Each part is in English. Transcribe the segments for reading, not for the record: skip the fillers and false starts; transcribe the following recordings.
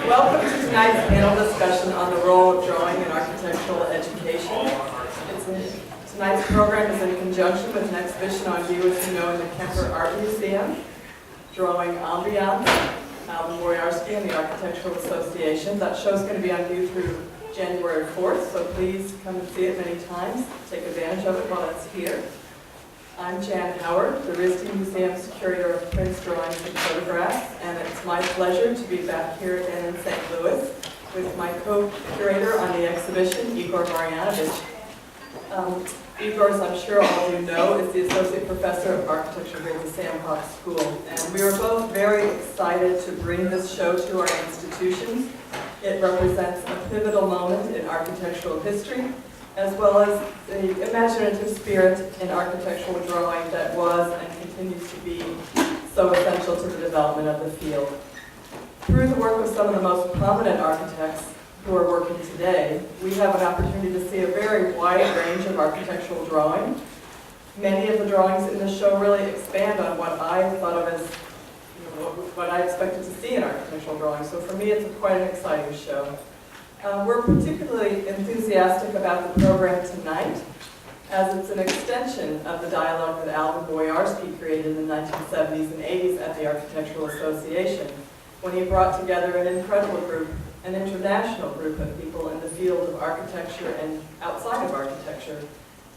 Welcome to tonight's panel discussion on the role of drawing in architectural education. Tonight's program is in conjunction with an exhibition on view, as you know, in the Kemper Art Museum, Drawing Ambiance, Alvin Boyarsky and the Architectural Association. That show is going to be on view through January 4th, so please come and see it many times. Take advantage of it while it's here. I'm Jan Howard, the RISD Museum's curator of prints, drawings, and photographs, and it's my pleasure to be back here again in St. Louis with my co-curator on the exhibition, Igor Marjanovic. Igor, as I'm sure all of you know, is the Associate Professor of Architecture here at the Sam Hoff School, and we are both very excited to bring this show to our institutions. It represents a pivotal moment in architectural history, as well as the imaginative spirit in architectural drawing that was and continues to be so essential to the development of the field. Through the work of some of the most prominent architects who are working today, we have an opportunity to see a very wide range of architectural drawing. Many of the drawings in this show really expand on what I thought of as what I expected to see in architectural drawing. So for me, it's quite an exciting show. We're particularly enthusiastic about the program tonight, as it's an extension of the dialogue that Alvin Boyarsky created in the 1970s and 80s at the Architectural Association, when he brought together an incredible group, an international group of people in the field of architecture and outside of architecture.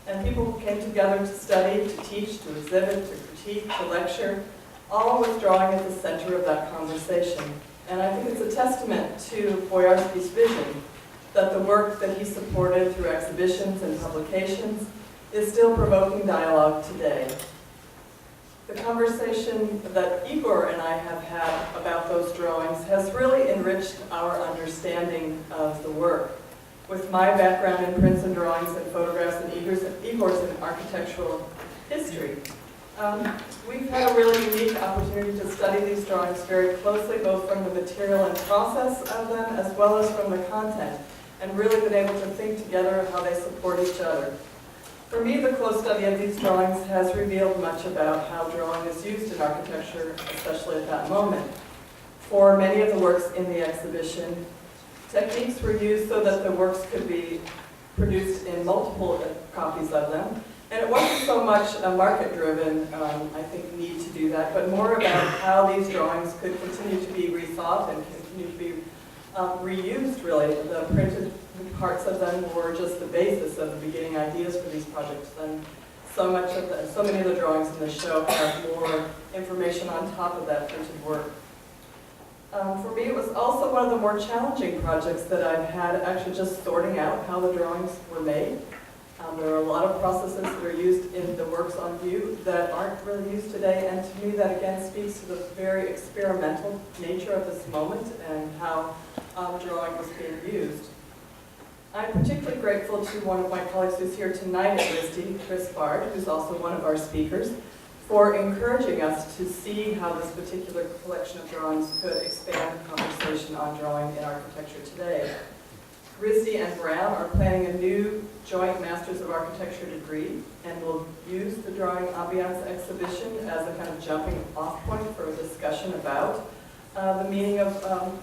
And people who came together to study, to teach, to exhibit, to critique, to lecture, all with drawing at the center of that conversation. And I think it's a testament to Boyarsky's vision that the work that he supported through exhibitions and publications is still provoking dialogue today. The conversation that Igor and I have had about those drawings has really enriched our understanding of the work. With my background in prints and drawings and photographs and Igor's in architectural history, we've had a really unique opportunity to study these drawings very closely, both from the material and process of them, as well as from the content, and really been able to think together how they support each other. For me, the close study of these drawings has revealed much about how drawing is used in architecture, especially at that moment. For many of the works in the exhibition, techniques were used so that the works could be produced in multiple copies of them. And it wasn't so much a market-driven, I think, need to do that, but more about how these drawings could continue to be rethought and continue to be reused, really. The printed parts of them were just the basis of the beginning ideas for these projects. And so many of the drawings in the show have more information on top of that printed work. For me, it was also one of the more challenging projects that I've had, actually just sorting out how the drawings were made. There are a lot of processes that are used in the works on view that aren't really used today, and to me that again speaks to the very experimental nature of this moment and how drawing was being used. I'm particularly grateful to one of my colleagues who's here tonight at RISD, Chris Bard, who's also one of our speakers, for encouraging us to see how this particular collection of drawings could expand the conversation on drawing in architecture today. RISD and Brown are planning a new joint Masters of Architecture degree and will use the Drawing Ambiance exhibition as a kind of jumping off point for a discussion about the meaning of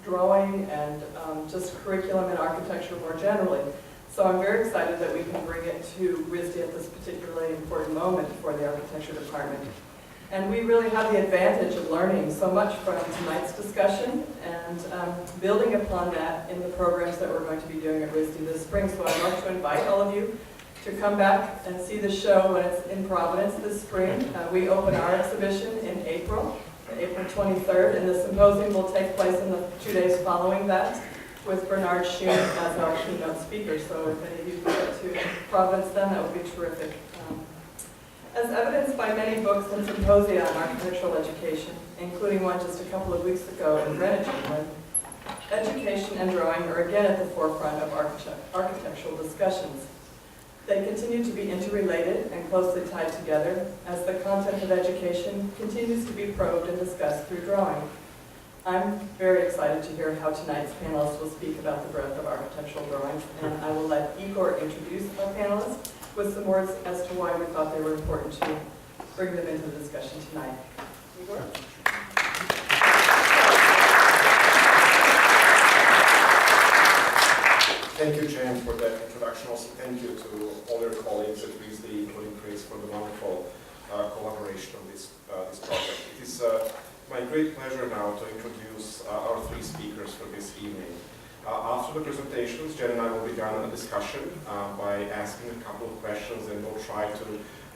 drawing and just curriculum in architecture more generally. So I'm very excited that we can bring it to RISD at this particularly important moment for the architecture department. And we really have the advantage of learning so much from tonight's discussion and building upon that in the programs that we're going to be doing at RISD this spring. So I'd like to invite all of you to come back and see the show when it's in Providence this spring. We open our exhibition in April 23rd, and the symposium will take place in the 2 days following that with Bernard Schoen as our keynote speaker. So if any of you can get to Providence then, that would be terrific. As evidenced by many books and symposia on architectural education, including one just a couple of weeks ago in Greenwich, England, education and drawing are again at the forefront of architectural discussions. They continue to be interrelated and closely tied together as the content of education continues to be probed and discussed through drawing. I'm very excited to hear how tonight's panelists will speak about the breadth of architectural drawings, and I will let Igor introduce our panelists with some words as to why we thought they were important to bring them into the discussion tonight. Igor? thank you, Jan, for that introduction. Also, thank you to all your colleagues at RISD, including Chris, for the wonderful collaboration on this project. It is my great pleasure now to introduce our three speakers for this evening. After the presentations, Jen and I will begin a discussion by asking a couple of questions, and we'll try to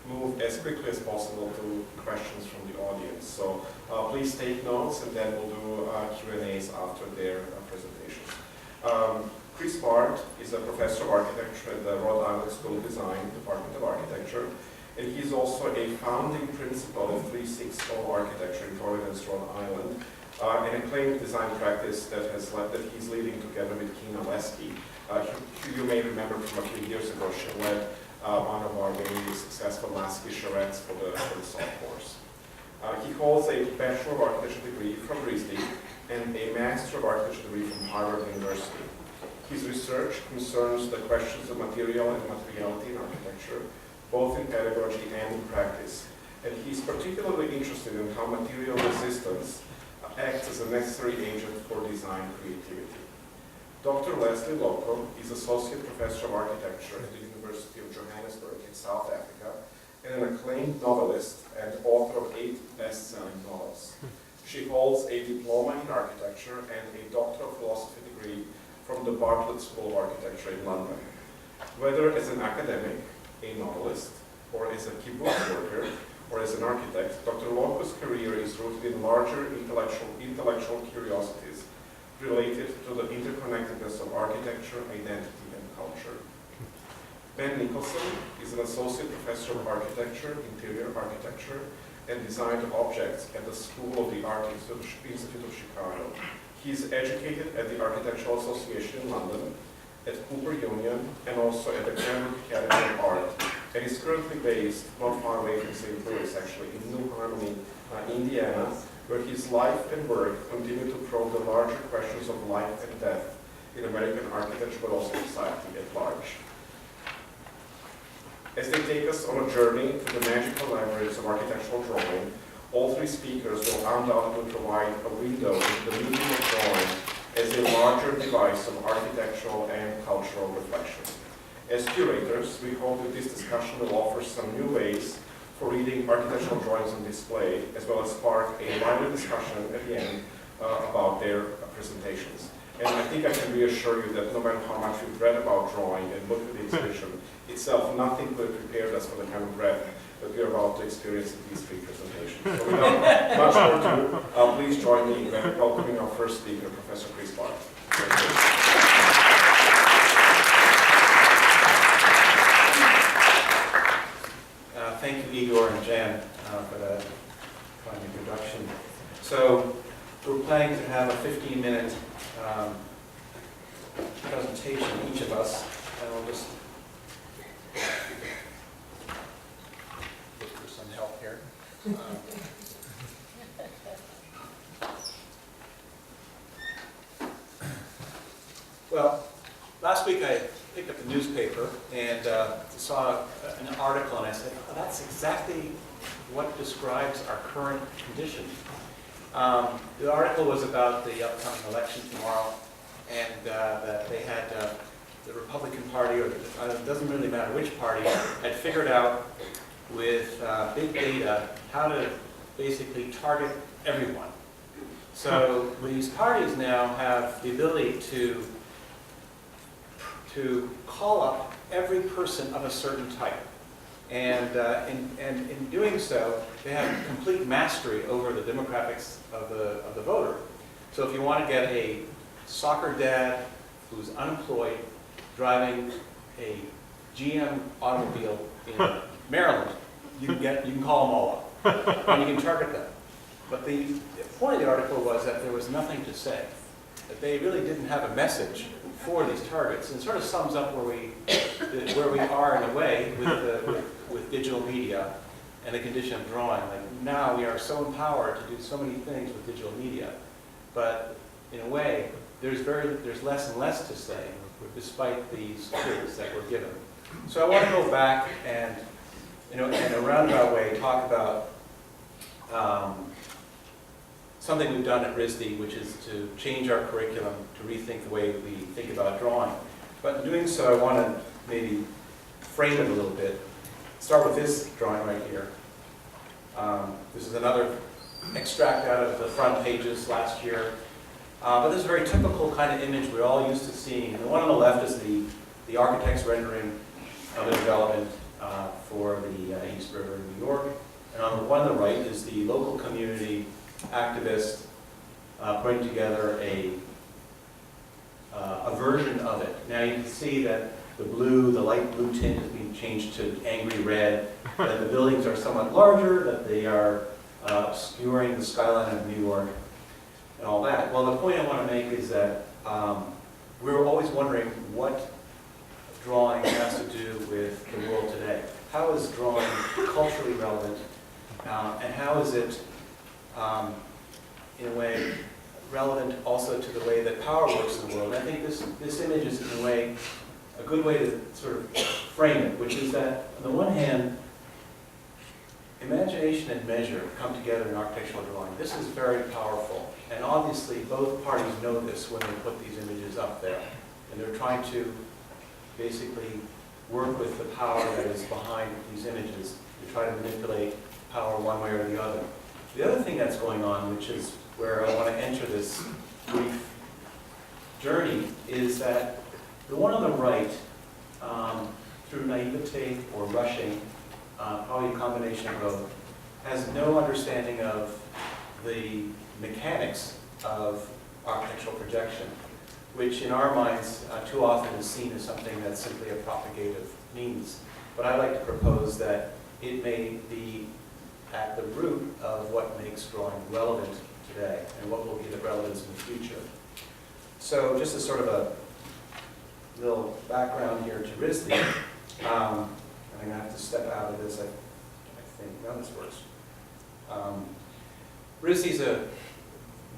move as quickly as possible to questions from the audience. So please take notes, and then we'll do Q&As after their presentations. Chris Bart is a professor of architecture at the Rhode Island School of Design, Department of Architecture, and he's also a founding principal of 360 Architecture in Providence, Rhode Island, an acclaimed design practice that he's leading together with Kina Lesky. You may remember from a few years ago, she led one of our very successful Lasky charrettes for the soft course. He holds a Bachelor of Architecture degree from RISD and a Master of Architecture degree from Harvard University. His research concerns the questions of material and materiality in architecture, both in pedagogy and in practice. And he's particularly interested in how material resistance acts as a necessary agent for design creativity. Dr. Leslie Loco is Associate Professor of Architecture at the University of Johannesburg in South Africa, and an acclaimed novelist and author of 8 best-selling novels. She holds a diploma in architecture and a Doctor of Philosophy degree from the Bartlett School of Architecture in London. Whether as an academic, a novelist, or as a kibbutz worker, or as an architect, Dr. Loco's career is rooted in larger intellectual curiosities related to the interconnectedness of architecture, identity, and culture. Ben Nicholson is an Associate Professor of Architecture, Interior Architecture, and Design Objects at the School of the Art Institute of Chicago. He is educated at the Architectural Association in London, at Cooper Union, and also at the Kemper Academy of Art, and is currently based not far away from St. Louis, actually, in New Harmony, Indiana, where his life and work continue to probe the larger questions of life and death in American architecture, but also society at large. As they take us on a journey to the magical libraries of architectural drawing, all three speakers will undoubtedly provide a window into the medium of drawing as a larger device of architectural and cultural reflection. As curators, we hope that this discussion will offer some new ways for reading architectural drawings on display, as well as spark a lively discussion at the end about their presentations. And I think I can reassure you that no matter how much we've read about drawing and looked at the exhibition itself, nothing could have prepared us for the kind of breadth that we are about to experience in these three presentations. So without much more ado, please join me in welcoming our first speaker, Professor Chris Bart. Thank you, Igor and Jan, for that fine introduction. So we're planning to have a 15-minute presentation, each of us, and we'll just look for some help here. Well, last week I picked up the newspaper and saw an article, and I said, oh, that's exactly what describes our current condition. The article was about the upcoming election tomorrow, and that they had the Republican Party, or it doesn't really matter which party, had figured out with big data how to basically target everyone. So these parties now have the ability to call up every person of a certain type. And in doing so, they have complete mastery over the demographics of the voter. So if you want to get a soccer dad who's unemployed, driving a GM automobile in Maryland, you can call them all up, and you can target them. But the point of the article was that there was nothing to say, that they really didn't have a message for these targets, and it sort of sums up where we are in a way with digital media and the condition of drawing. Like now we are so empowered to do so many things with digital media, but in a way there's less and less to say despite these tools that we're given. So I want to go back and in a roundabout way talk about something we've done at RISD, which is to change our curriculum to rethink the way we think about drawing. But in doing so, I want to maybe frame it a little bit. Start with this drawing right here. This is another extract out of the front pages last year. But this is a very typical kind of image we're all used to seeing. And the one on the left is the architect's rendering of the development for the East River in New York. And on the one on the right is the local community activist putting together a version of it. Now you can see that the light blue tint has been changed to angry red, that the buildings are somewhat larger, that they are obscuring the skyline of New York, and all that. Well, the point I want to make is that we were always wondering what drawing has to do with the world today. How is drawing culturally relevant, and how is it, in a way, relevant also to the way that power works in the world? And I think this image is, in a way, a good way to sort of frame it, which is that, on the one hand, imagination and measure come together in architectural drawing. This is very powerful, and obviously both parties know this when they put these images up there. And they're trying to basically work with the power that is behind these images to try to manipulate power one way or the other. The other thing that's going on, which is where I want to enter this brief journey, is that the one on the right, through naivete or rushing, probably a combination of both, has no understanding of the mechanics of architectural projection, which in our minds too often is seen as something that's simply a propagative means. But I'd like to propose that it may be at the root of what makes drawing relevant today and what will give it relevance in the future. So just as sort of a little background here to RISD, I'm going to have to step out of this, I think. No, this works.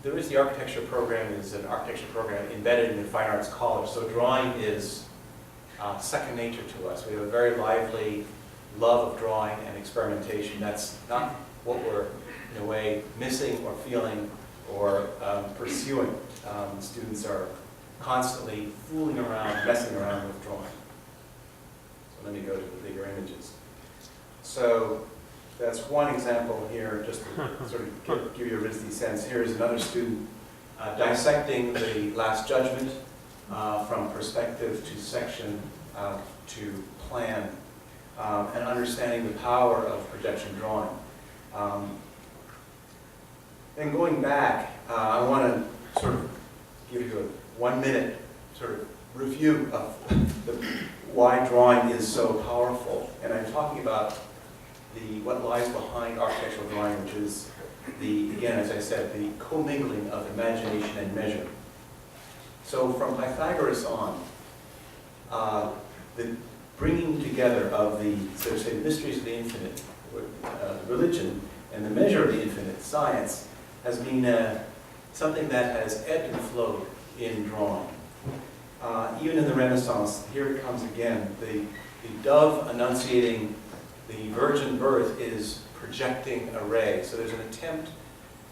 The RISD architecture program is an architecture program embedded in the Fine Arts College, so drawing is second nature to us. We have a very lively love of drawing and experimentation. That's not what we're, in a way, missing or feeling or pursuing. Students are constantly fooling around, messing around with drawing. So let me go to the bigger images. So that's one example here, just to sort of give you a RISD sense. Here is another student dissecting the Last Judgment from perspective to section to plan, and understanding the power of projection drawing. And going back, I want to sort of give you a 1-minute sort of review of why drawing is so powerful. And I'm talking about what lies behind architectural drawing, which is again, as I said, the commingling of imagination and measure. So from Pythagoras on, the bringing together of the, so to say, mysteries of the infinite, religion, and the measure of the infinite, science, has been something that has ebbed and flowed in drawing. Even in the Renaissance, here it comes again. The dove annunciating the virgin birth is projecting a ray. So there's an attempt,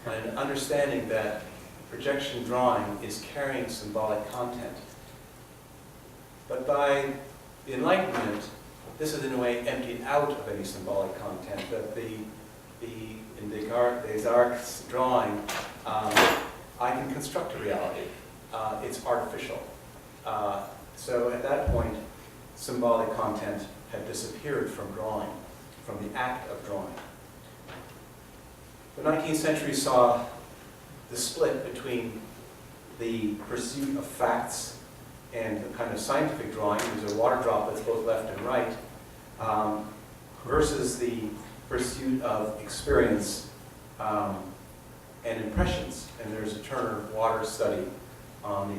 an understanding that projection drawing is carrying symbolic content. But by the Enlightenment, this is in a way emptied out of any symbolic content. That in Descartes' drawing, I can construct a reality. It's artificial. So at that point, symbolic content had disappeared from drawing, from the act of drawing. The 19th century saw the split between the pursuit of facts and the kind of scientific drawing, these are water droplets both left and right, versus the pursuit of experience and impressions. And there's a Turner water study on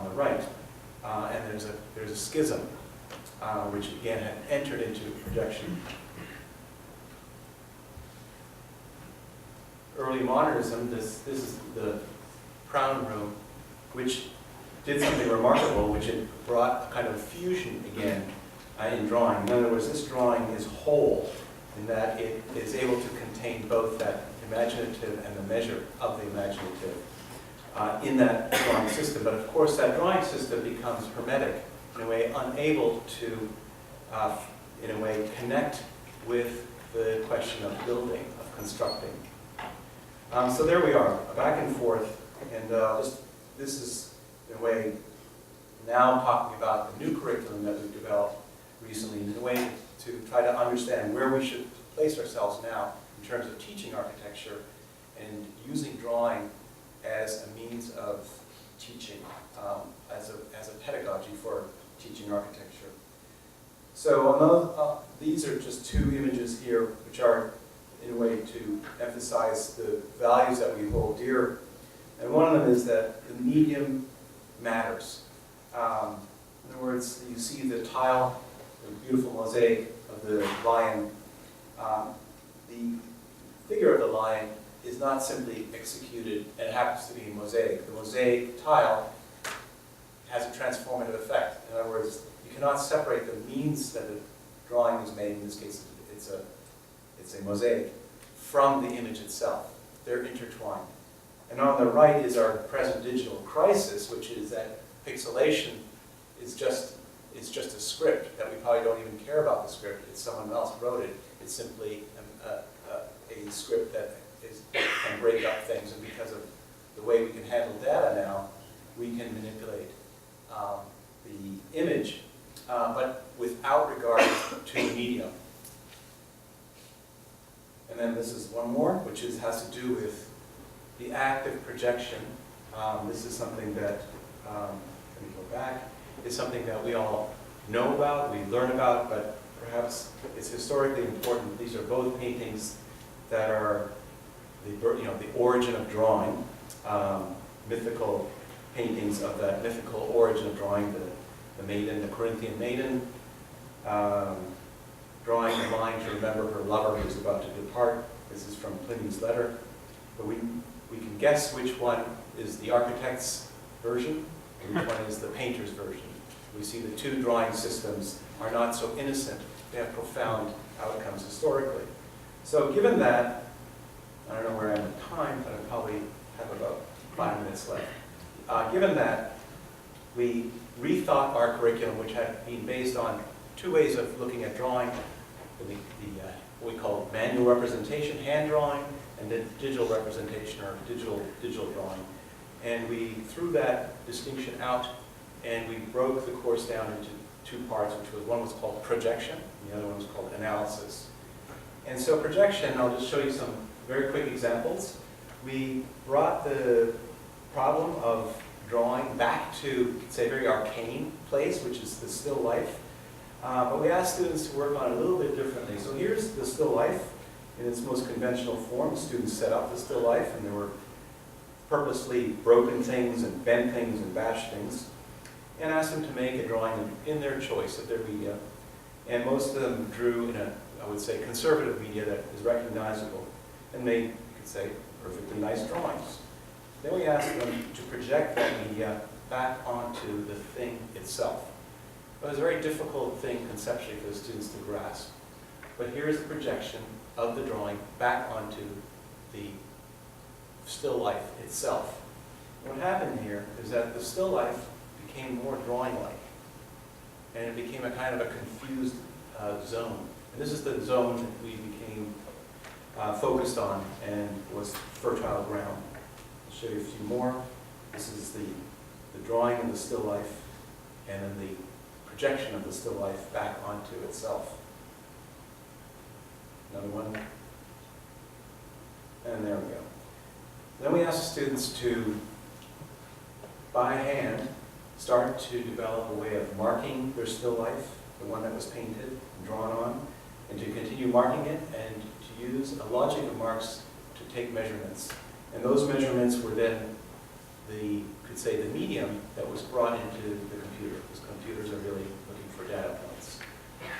the right, and there's a schism, which again had entered into projection. Early modernism, this is the Crown Room, which did something remarkable, which it brought a kind of fusion again in drawing. In other words, this drawing is whole in that it is able to contain both that imaginative and the measure of the imaginative in that drawing system. But of course, that drawing system becomes hermetic in a way, unable to, in a way, connect with the question of building, of constructing. So there we are, back and forth, and this is, in a way, now talking about the new curriculum that we've developed recently, in a way to try to understand where we should place ourselves now in terms of teaching architecture and using drawing as a means of teaching, as a pedagogy for teaching architecture. So these are just two images here, which are in a way to emphasize the values that we hold dear. And one of them is that the medium matters. In other words, you see the tile, the beautiful mosaic of the lion. The figure of the lion is not simply executed, and it happens to be a mosaic. The mosaic tile has a transformative effect. In other words, you cannot separate the means that the drawing was made, in this case it's a mosaic, from the image itself. They're intertwined. And on the right is our present digital crisis, which is that pixelation is just a script, that we probably don't even care about the script. It's someone else wrote it. It's simply a script that can break up things, and because of the way we can handle data now, we can manipulate the image, but without regard to the medium. And then this is one more, which has to do with the act of projection. This is something that, let me go back, is something that we all know about, we learn about, but perhaps it's historically important. These are both paintings that are the origin of drawing, mythical paintings of that mythical origin of drawing, the maiden, the Corinthian maiden, drawing the line to remember her lover who's about to depart. This is from Pliny's letter. But we can guess which one is the architect's version and which one is the painter's version. We see the two drawing systems are not so innocent. They have profound outcomes historically. So given that, I don't know where I am in time, but I probably have about 5 minutes left. Given that, we rethought our curriculum, which had been based on two ways of looking at drawing, what we call manual representation, hand drawing, and then digital representation, or digital drawing. And we threw that distinction out, and we broke the course down into two parts, one was called projection, and the other one was called analysis. And so projection, I'll just show you some very quick examples. We brought the problem of drawing back to, say, a very arcane place, which is the still life. But we asked students to work on it a little bit differently. So here's the still life in its most conventional form. Students set up the still life, and there were purposely broken things and bent things and bashed things, and asked them to make a drawing in their choice of their media. And most of them drew in a, I would say, conservative media that is recognizable, and made, you could say, perfectly nice drawings. Then we asked them to project that media back onto the thing itself. It was a very difficult thing conceptually for the students to grasp. But here's the projection of the drawing back onto the still life itself. And what happened here is that the still life became more drawing-like, and it became a kind of a confused zone. And this is the zone that we became focused on and was fertile ground. I'll show you a few more. This is the drawing of the still life, and then the projection of the still life back onto itself. Another one. And there we go. Then we asked students to, by hand, start to develop a way of marking their still life, the one that was painted and drawn on, and to continue marking it, and to use a logic of marks to take measurements. And those measurements were then the, could say, the medium that was brought into the computer, because computers are really looking for data points.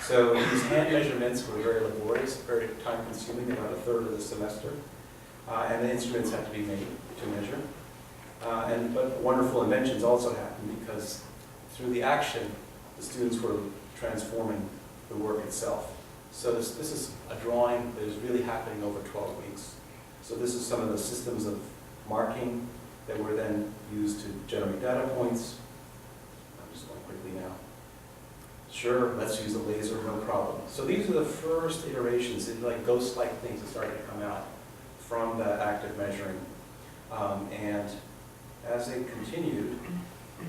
So these hand measurements were very laborious, very time-consuming, about a third of the semester, and the instruments had to be made to measure. But wonderful inventions also happened, because through the action, the students were transforming the work itself. So this is a drawing that is really happening over 12 weeks. So this is some of the systems of marking that were then used to generate data points. I'm just going quickly now. Sure, let's use a laser, no problem. So these are the first iterations, like ghost-like things that started to come out from that active measuring. And as they continued,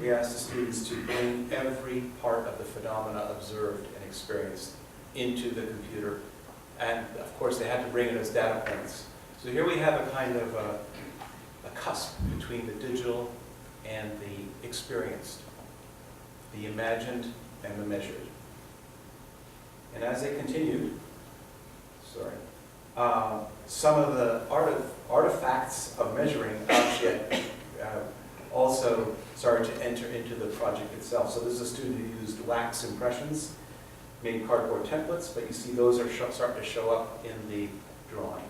we asked the students to bring every part of the phenomena observed and experienced into the computer. And of course, they had to bring it as data points. So here we have a kind of a cusp between the digital and the experienced, the imagined and the measured. And as they continued, some of the artifacts of measuring actually also started to enter into the project itself. So this is a student who used wax impressions, made cardboard templates, but you see those are starting to show up in the drawing.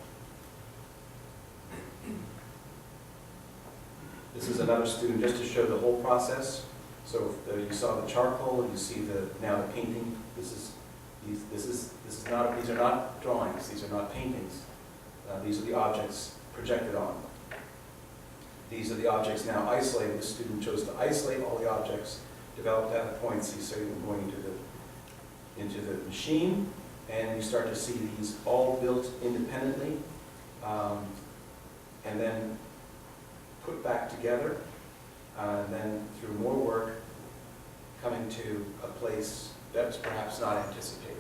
This is another student just to show the whole process. So you saw the charcoal, you see now the painting. These are not drawings. These are not paintings. These are the objects projected on. These are the objects now isolated. The student chose to isolate all the objects, develop data points. You see them going into the machine, and you start to see these all built independently, and then put back together, and then through more work, coming to a place that was perhaps not anticipated.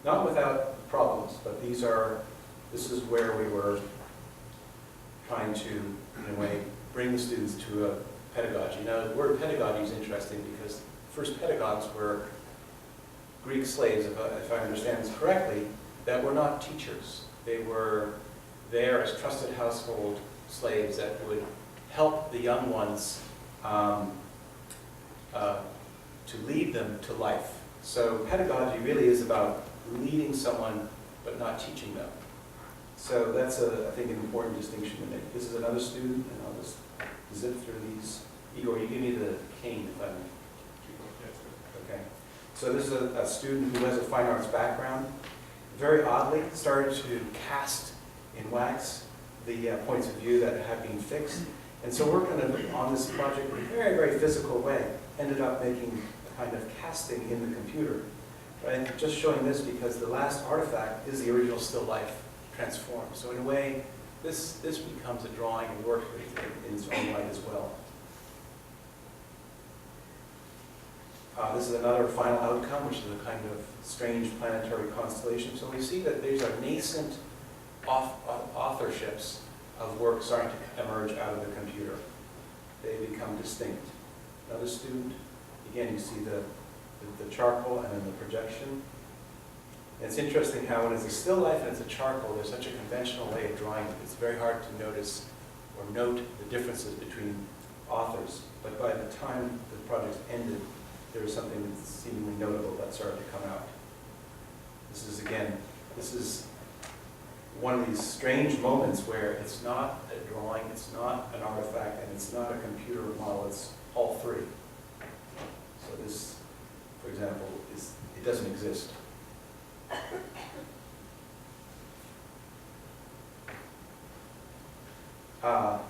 Not without problems, but this is where we were trying to, in a way, bring the students to a pedagogy. Now, the word pedagogy is interesting because first pedagogues were Greek slaves, if I understand this correctly, that were not teachers. They were there as trusted household slaves that would help the young ones to lead them to life. So pedagogy really is about leading someone but not teaching them. So that's, I think, an important distinction to make. This is another student, and I'll just zip through these. Igor, you give me the cane if I'm... Okay. So this is a student who has a fine arts background. Very oddly, started to cast in wax the points of view that had been fixed. And so working on this project in a very, very physical way, ended up making a kind of casting in the computer. Right? Just showing this because the last artifact is the original still life transformed. So in a way, this becomes a drawing and work in its own right as well. This is another final outcome, which is a kind of strange planetary constellation. So we see that these are nascent authorships of work starting to emerge out of the computer. They become distinct. Another student, again, you see the charcoal and then the projection. And it's interesting how when it's a still life and it's a charcoal, there's such a conventional way of drawing it. It's very hard to notice or note the differences between authors. But by the time the project ended, there was something that's seemingly notable that started to come out. This is one of these strange moments where it's not a drawing, it's not an artifact, and it's not a computer model, it's all three. So this, for example, it doesn't exist.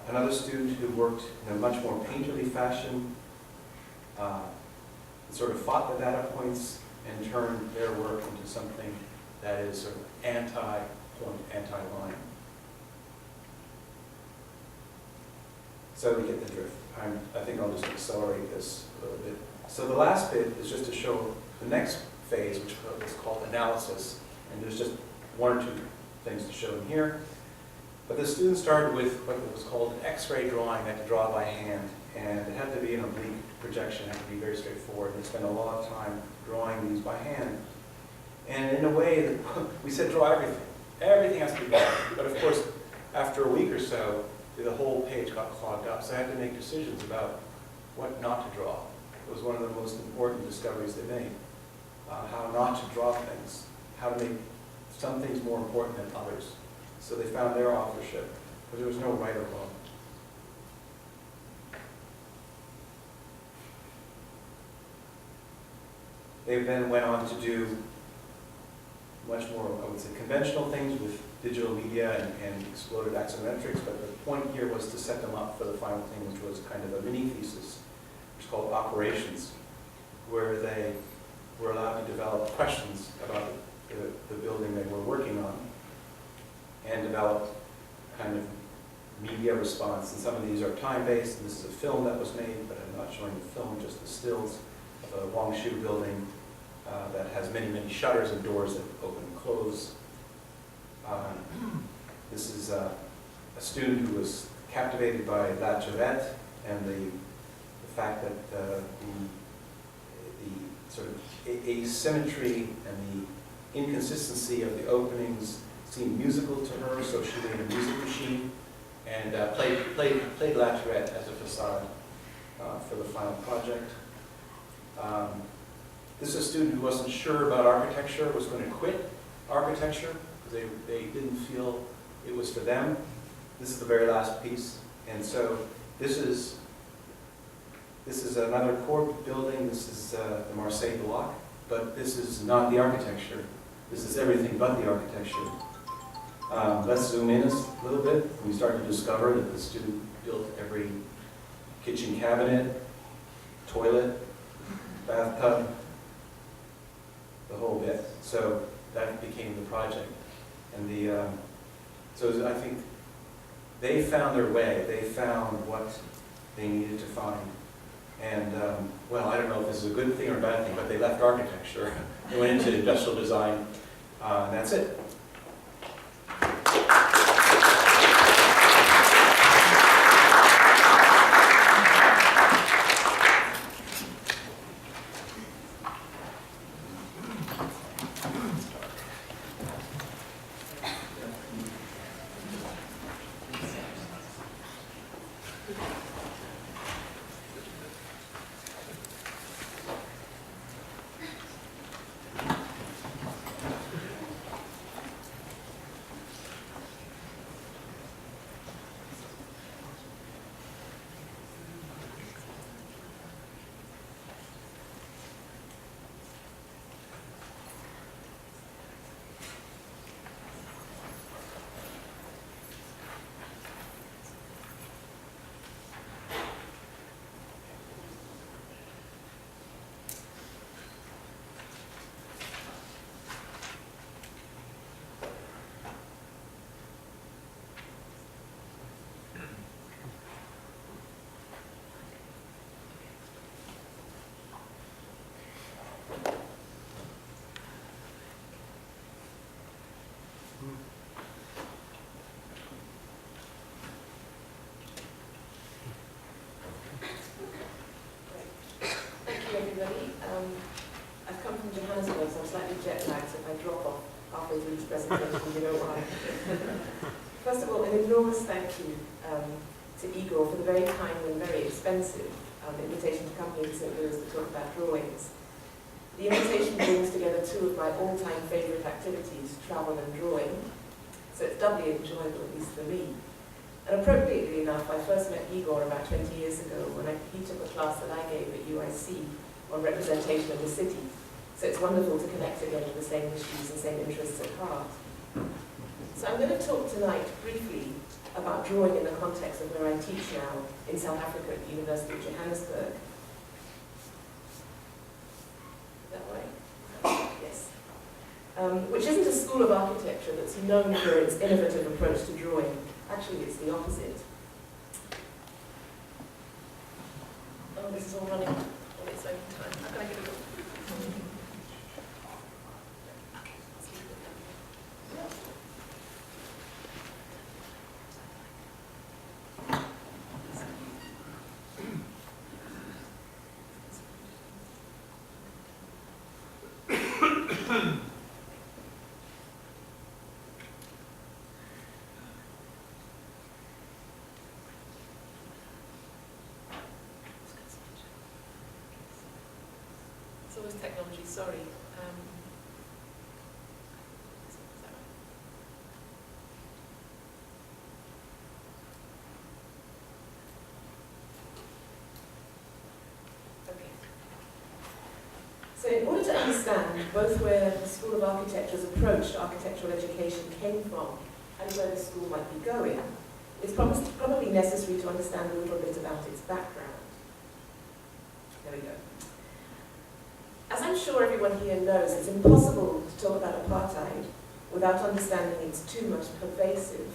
Another student who worked in a much more painterly fashion sort of fought the data points and turned their work into something that is sort of anti-point, anti-line. So we get the drift. I think I'll just accelerate this a little bit. So the last bit is just to show the next phase, which is called analysis. And there's just one or two things to show in here. But the students started with what was called an X-ray drawing. They had to draw by hand. And it had to be an oblique projection. It had to be very straightforward. They spent a lot of time drawing these by hand. And in a way, we said draw everything. Everything has to be drawn. But of course, after a week or so, the whole page got clogged up. So I had to make decisions about what not to draw. It was one of the most important discoveries they made. How not to draw things. How to make some things more important than others. So they found their authorship. But there was no right or wrong. They then went on to do much more, I would say, conventional things with digital media and exploded axiometrics, but the point here was to set them up for the final thing, which was kind of a mini thesis, which is called operations, where they were allowed to develop questions about the building they were working on and develop kind of media response. And some of these are time-based, and this is a film that was made, but I'm not showing the film, just the stills of a Wangshu building that has many, many shutters and doors that open and close. This is a student who was captivated by La Tourette and the fact that the sort of asymmetry and the inconsistency of the openings seemed musical to her, so she made a music machine and played La Tourette as a facade for the final project. This is a student who wasn't sure about architecture, was going to quit architecture because they didn't feel it was for them. This is the very last piece, and so this is another core building. This is the Marseille block, but this is not the architecture. This is everything but the architecture. Let's zoom in a little bit. We start to discover that the student built every kitchen cabinet, toilet, bathtub, the whole bit. So that became the project. And so I think they found their way. They found what they needed to find. And, well, I don't know if this is a good thing or a bad thing, but they left architecture. They went into industrial design, and that's it. Everybody. I've come from Johannesburg, so I'm slightly jet lagged, so if I drop off halfway through this presentation, you know why. First of all, an enormous thank you to Igor for the very kind and very expensive invitation to come here to St. Louis to talk about drawings. The invitation brings together two of my all-time favourite activities, travel and drawing, so it's doubly enjoyable, at least for me. And appropriately enough, I first met Igor about 20 years ago when he took a class that I gave at UIC on representation of the city. So it's wonderful to connect again with the same issues and same interests at heart. So I'm going to talk tonight briefly about drawing in the context of where I teach now in South Africa at the University of Johannesburg. Is that right? Yes. Which isn't a school of architecture that's known for its innovative approach to drawing. Actually, it's the opposite. Oh, this is all running on its own time. How can I get a look? So was technology, sorry. Is that right? Okay. So in order to understand both where the School of Architecture's approach to architectural education came from and where the school might be going, it's probably necessary to understand a little bit about its background. There we go. As As I'm sure everyone here knows, it's impossible to talk about apartheid without understanding its two most pervasive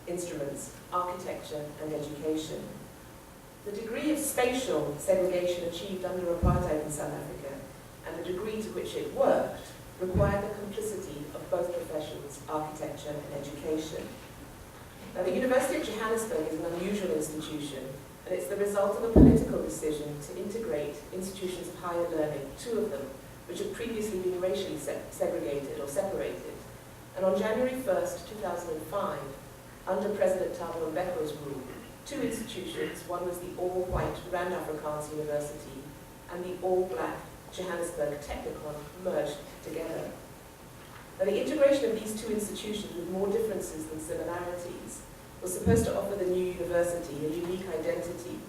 instruments, architecture and education. The degree of spatial segregation achieved under apartheid in South Africa and the degree to which it worked required the complicity of both professions, architecture and education. Now, the University of Johannesburg is an unusual institution, and it's the result of a political decision to integrate institutions of higher learning, two of them, which had previously been racially segregated or separated. And on January 1st, 2005, under President Thabo Mbeko's rule, two institutions, one was the all-white Rand Afrikaans University and the all-black Johannesburg Technikon, merged together. Now, the integration of these two institutions with more differences than similarities was supposed to offer the new university a unique identity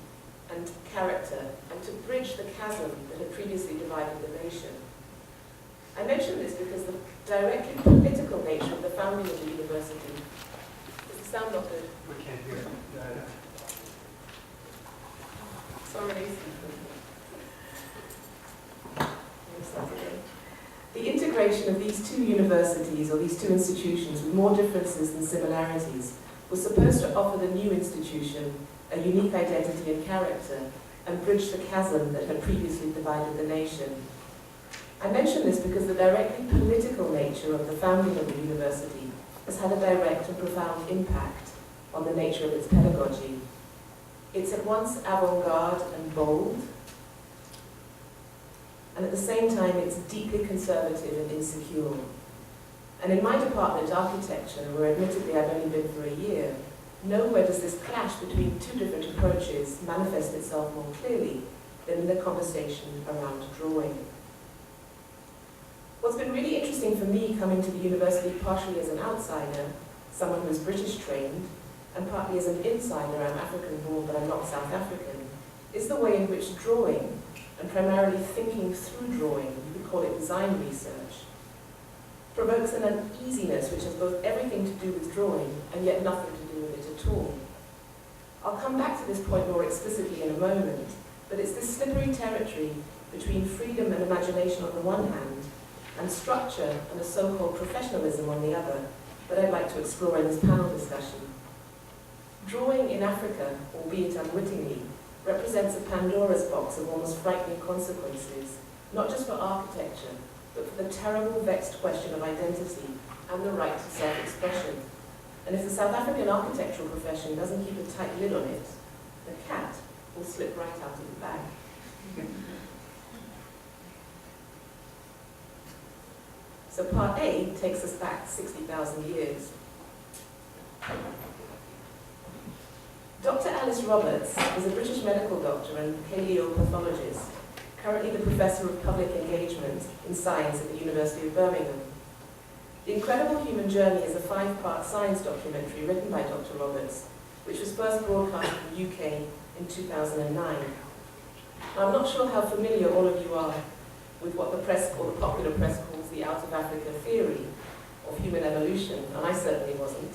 and character, and to bridge the chasm that had previously divided the nation. I mention this because the directly political nature of the founding of the university. Does the sound not good? We can't hear it. Sorry. The integration of these two universities, or these two institutions, with more differences than similarities, was supposed to offer the new institution a unique identity and character, and bridge the chasm that had previously divided the nation. I mention this because the directly political nature of the founding of the university has had a direct and profound impact on the nature of its pedagogy. It's at once avant-garde and bold, and at the same time it's deeply conservative and insecure. And in my department, architecture, where admittedly I've only been for a year, nowhere does this clash between two different approaches manifest itself more clearly than in the conversation around drawing. What's been really interesting for me coming to the university partially as an outsider, someone who's British trained, and partly as an insider, I'm African born but I'm not South African, is the way in which drawing, and primarily thinking through drawing, you could call it design research, provokes an uneasiness which has both everything to do with drawing and yet nothing to do with it at all. I'll come back to this point more explicitly in a moment, but it's this slippery territory between freedom and imagination on the one hand, and structure and a so-called professionalism on the other, that I'd like to explore in this panel discussion. Drawing in Africa, albeit unwittingly, represents a Pandora's box of almost frightening consequences, not just for architecture, but for the terrible, vexed question of identity and the right to self-expression. And if the South African architectural profession doesn't keep a tight lid on it, the cat will slip right out of the bag. So part A takes us back 60,000 years. Dr. Alice Roberts is a British medical doctor and paleopathologist, currently the Professor of Public Engagement in Science at the University of Birmingham. The Incredible Human Journey is a 5-part science documentary written by Dr. Roberts, which was first broadcast in the UK in 2009. Now, I'm not sure how familiar all of you are with what the press, or the popular press, calls the out of Africa theory of human evolution, and I certainly wasn't.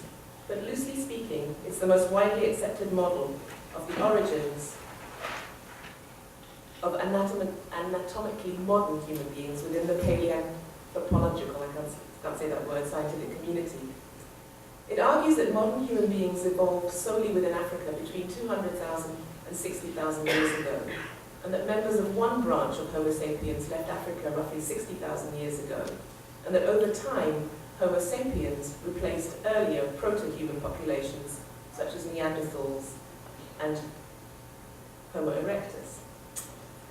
But loosely speaking, it's the most widely accepted model of the origins of anatomically modern human beings within the paleoanthropological, I can't say that word, scientific community. It argues that modern human beings evolved solely within Africa between 200,000 and 60,000 years ago, and that members of one branch of Homo sapiens left Africa roughly 60,000 years ago, and that over time, Homo sapiens replaced earlier proto-human populations, such as Neanderthals and Homo erectus.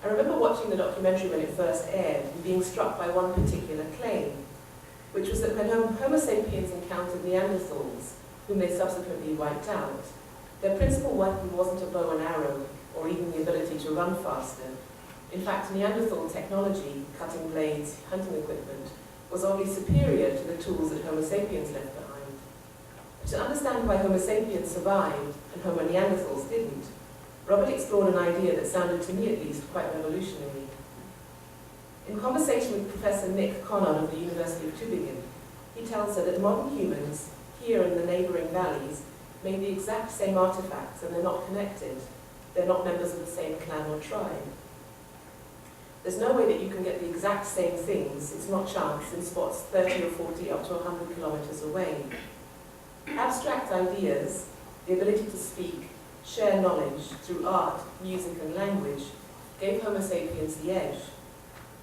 I remember watching the documentary when it first aired and being struck by one particular claim, which was that when Homo sapiens encountered Neanderthals, whom they subsequently wiped out, their principal weapon wasn't a bow and arrow, or even the ability to run faster. In fact, Neanderthal technology, cutting blades, hunting equipment, was only superior to the tools that Homo sapiens left behind. But to understand why Homo sapiens survived and Homo neanderthals didn't, Robert explored an idea that sounded to me at least quite revolutionary. In conversation with Professor Nick Connon of the University of Tübingen, he tells her that modern humans, here in the neighbouring valleys, made the exact same artifacts and they're not connected. They're not members of the same clan or tribe. There's no way that you can get the exact same things, it's not chance, in spots 30 or 40 up to 100 kilometers away. Abstract ideas, the ability to speak, share knowledge through art, music and language, gave Homo sapiens the edge.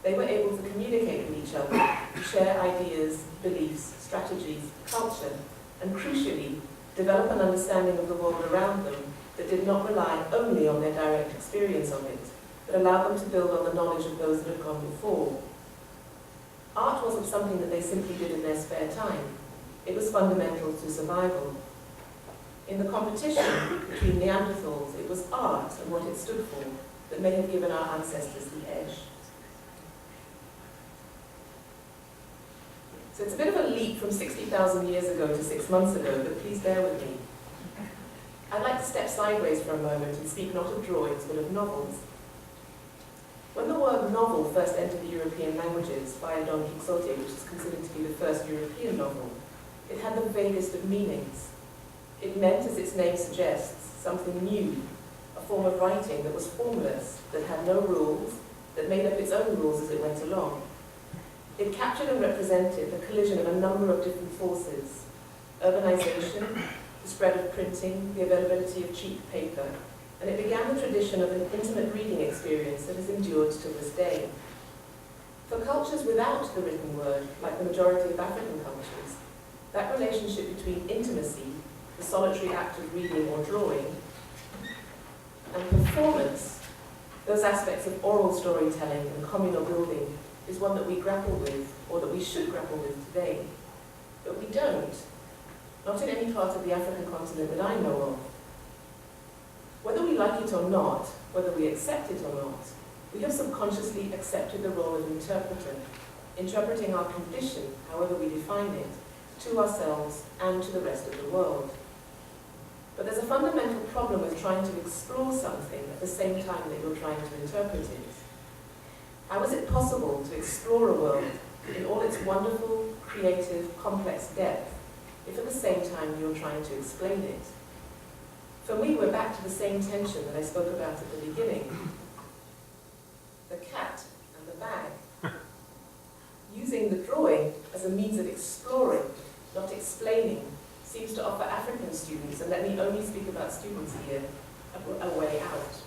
They were able to communicate with each other, share ideas, beliefs, strategies, culture, and crucially, develop an understanding of the world around them that did not rely only on their direct experience of it, but allowed them to build on the knowledge of those that had gone before. Art wasn't something that they simply did in their spare time. It was fundamental to survival. In the competition between Neanderthals, it was art and what it stood for that may have given our ancestors the edge. So it's a bit of a leap from 60,000 years ago to 6 months ago, but please bear with me. I'd like to step sideways for a moment and speak not of drawings, but of novels. When the word novel first entered the European languages via Don Quixote, which is considered to be the first European novel, it had the vaguest of meanings. It meant, as its name suggests, something new, a form of writing that was formless, that had no rules, that made up its own rules as it went along. It captured and represented the collision of a number of different forces: urbanization, the spread of printing, the availability of cheap paper, and it began the tradition of an intimate reading experience that has endured to this day. For cultures without the written word, like the majority of African cultures, that relationship between intimacy, the solitary act of reading or drawing, and performance, those aspects of oral storytelling and communal building, is one that we grapple with, or that we should grapple with today. But we don't. Not in any part of the African continent that I know of. Whether we like it or not, whether we accept it or not, we have subconsciously accepted the role of interpreter, interpreting our condition, however we define it, to ourselves and to the rest of the world. But there's a fundamental problem with trying to explore something at the same time that you're trying to interpret it. How is it possible to explore a world in all its wonderful, creative, complex depth, if at the same time you're trying to explain it? For me, we're back to the same tension that I spoke about at the beginning. The cat and the bag. Using the drawing as a means of exploring, not explaining, seems to offer African students, and let me only speak about students here, a way out.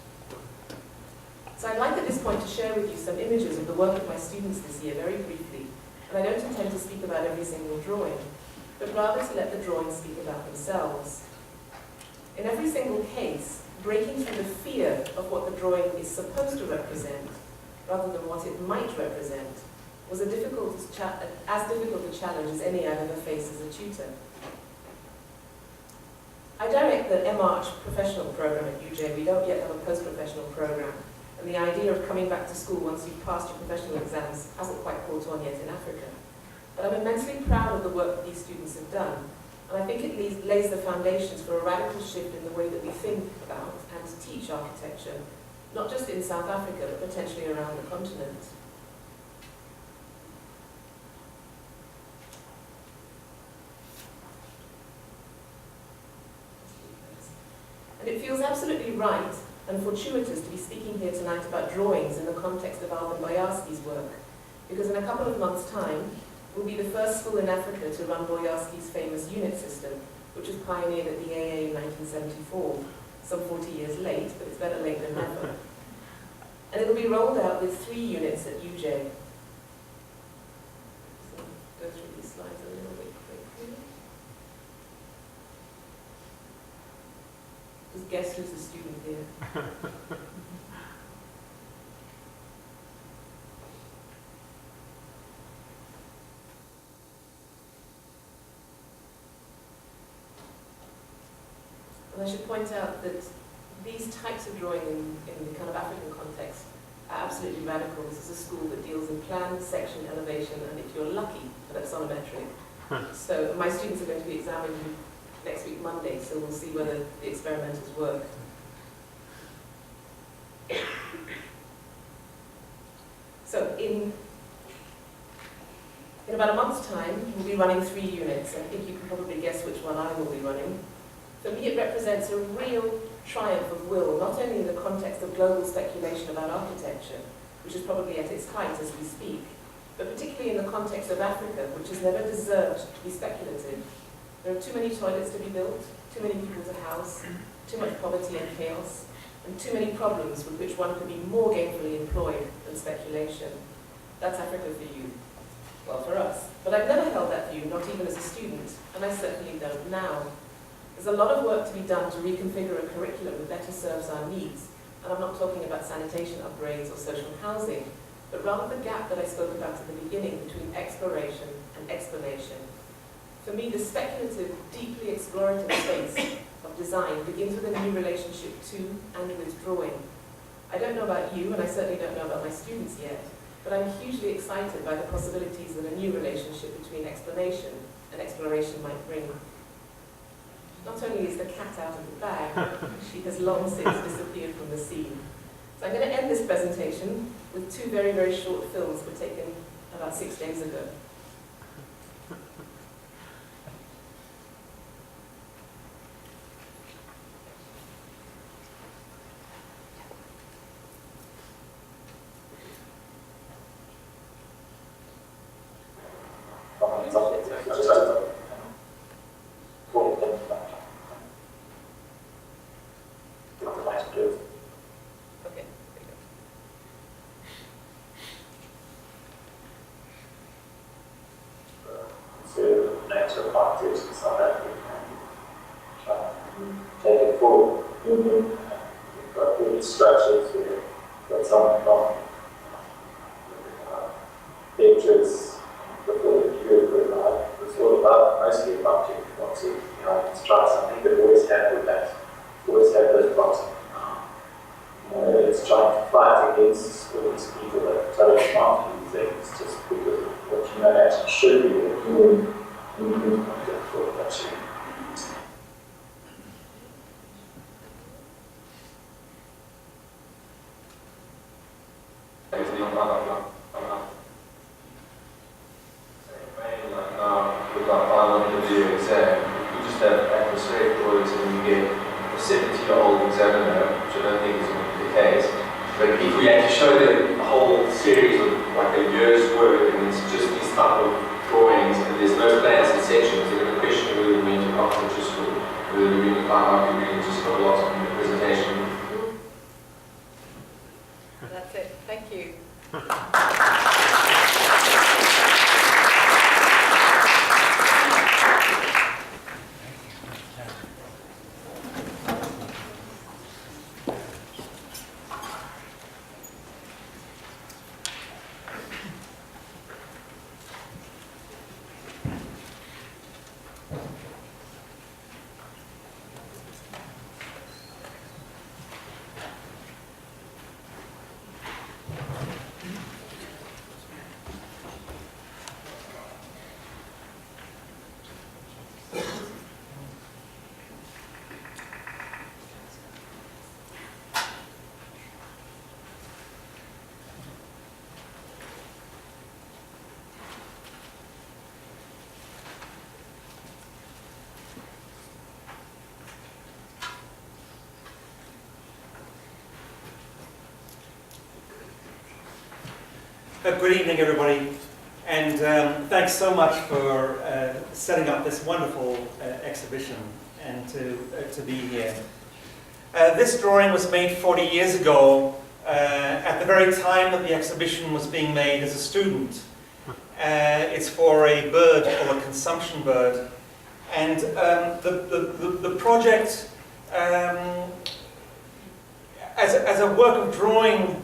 So I'd like at this point to share with you some images of the work of my students this year, very briefly, and I don't intend to speak about every single drawing, but rather to let the drawings speak about themselves. In every single case, breaking through the fear of what the drawing is supposed to represent, rather than what it might represent, was as difficult a challenge as any I've ever faced as a tutor. I direct the MArch professional program at UJ. We don't yet have a post-professional program, and the idea of coming back to school once you've passed your professional exams hasn't quite caught on yet in Africa. But I'm immensely proud of the work that these students have done, and I think it lays the foundations for a radical shift in the way that we think about and teach architecture, not just in South Africa, but potentially around the continent. And it feels absolutely right and fortuitous to be speaking here tonight about drawings in the context of Alvin Boyarsky's work, because in a couple of months' time, we'll be the first school in Africa to run Boyarsky's famous unit system, which was pioneered at the AA in 1974, some 40 years late, but it's better late than never. And it'll be rolled out with 3 units at UJ. So, go through these slides a little bit quickly. Just guess who's the student here. And I should point out that these types of drawing in the kind of African context are absolutely radical. This is a school that deals in plan, section, elevation, and if you're lucky, axonometric. So my students are going to be examined next week, Monday, so we'll see whether the experimenters work. So in about a month's time, we'll be running 3 units, and I think you can probably guess which one I will be running. For me, it represents a real triumph of will, not only in the context of global speculation about architecture, which is probably at its height as we speak, but particularly in the context of Africa, which has never deserved to be speculative. There are too many toilets to be built, too many people to house, too much poverty and chaos, and too many problems with which one could be more gainfully employed than speculation. That's Africa for you. Well, for us. But I've never held that view, not even as a student, and I certainly don't now. There's a lot of work to be done to reconfigure a curriculum that better serves our needs, and I'm not talking about sanitation upgrades or social housing, but rather the gap that I spoke about at the beginning between exploration and explanation. For me, the speculative, deeply explorative space of design begins with a new relationship to and with drawing. I don't know about you, and I certainly don't know about my students yet, but I'm hugely excited by the possibilities that a new relationship between explanation and exploration might bring. Not only is the cat out of the bag, she has long since disappeared from the scene. So I'm going to end this presentation with two very, very short films that were taken about 6 days ago. That's it. Thank you. Good evening, everybody, and thanks so much for setting up this wonderful exhibition and to be here. This drawing was made 40 years ago at the very time that the exhibition was being made as a student. It's for a bird, or a consumption bird, and the project, as a work of drawing,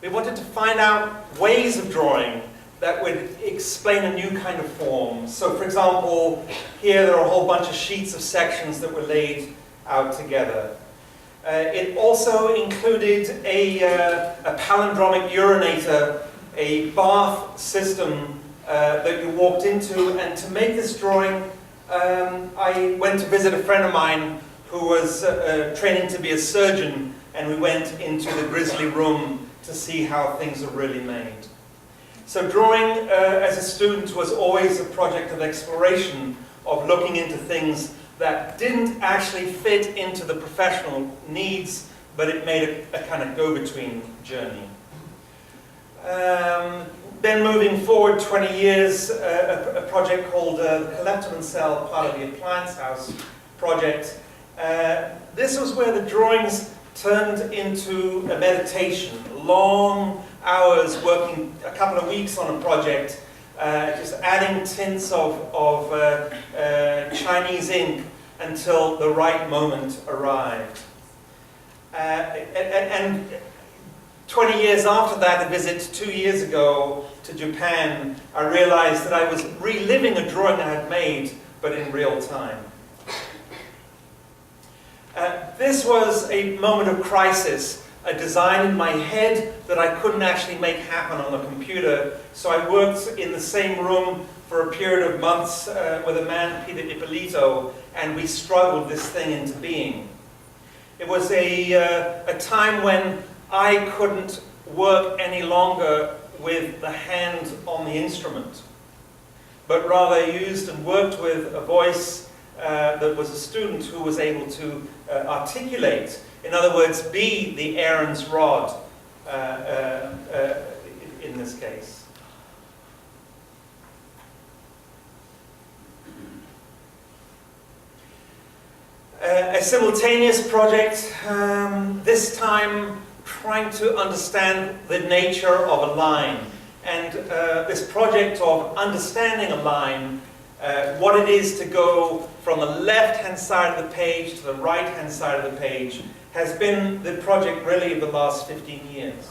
we wanted to find out ways of drawing that would explain a new kind of form. So, for example, here there are a whole bunch of sheets of sections that were laid out together. It also included a palindromic urinator, a bath system that you walked into, and to make this drawing, I went to visit a friend of mine who was training to be a surgeon, and we went into the grisly room to see how things are really made. So drawing as a student was always a project of exploration, of looking into things that didn't actually fit into the professional needs but it made a kind of go-between journey. Then moving forward 20 years, a project called the Collectorman Cell, part of the Appliance House project. This was where the drawings turned into a meditation, long hours working a couple of weeks on a project, just adding tints of Chinese ink until the right moment arrived. And 20 years after that, a visit 2 years ago to Japan, I realized that I was reliving a drawing I had made, but in real time. This was a moment of crisis, a design in my head that I couldn't actually make happen on the computer. So I worked in the same room for a period of months with a man, Peter Ippolito, and we struggled this thing into being. It was a time when I couldn't work any longer with the hand on the instrument, but rather used and worked with a voice that was a student who was able to articulate, in other words, be the Aaron's rod in this case. A simultaneous project, this time trying to understand the nature of a line. And this project of understanding a line, what it is to go from the left-hand side of the page to the right-hand side of the page, has been the project really of the last 15 years.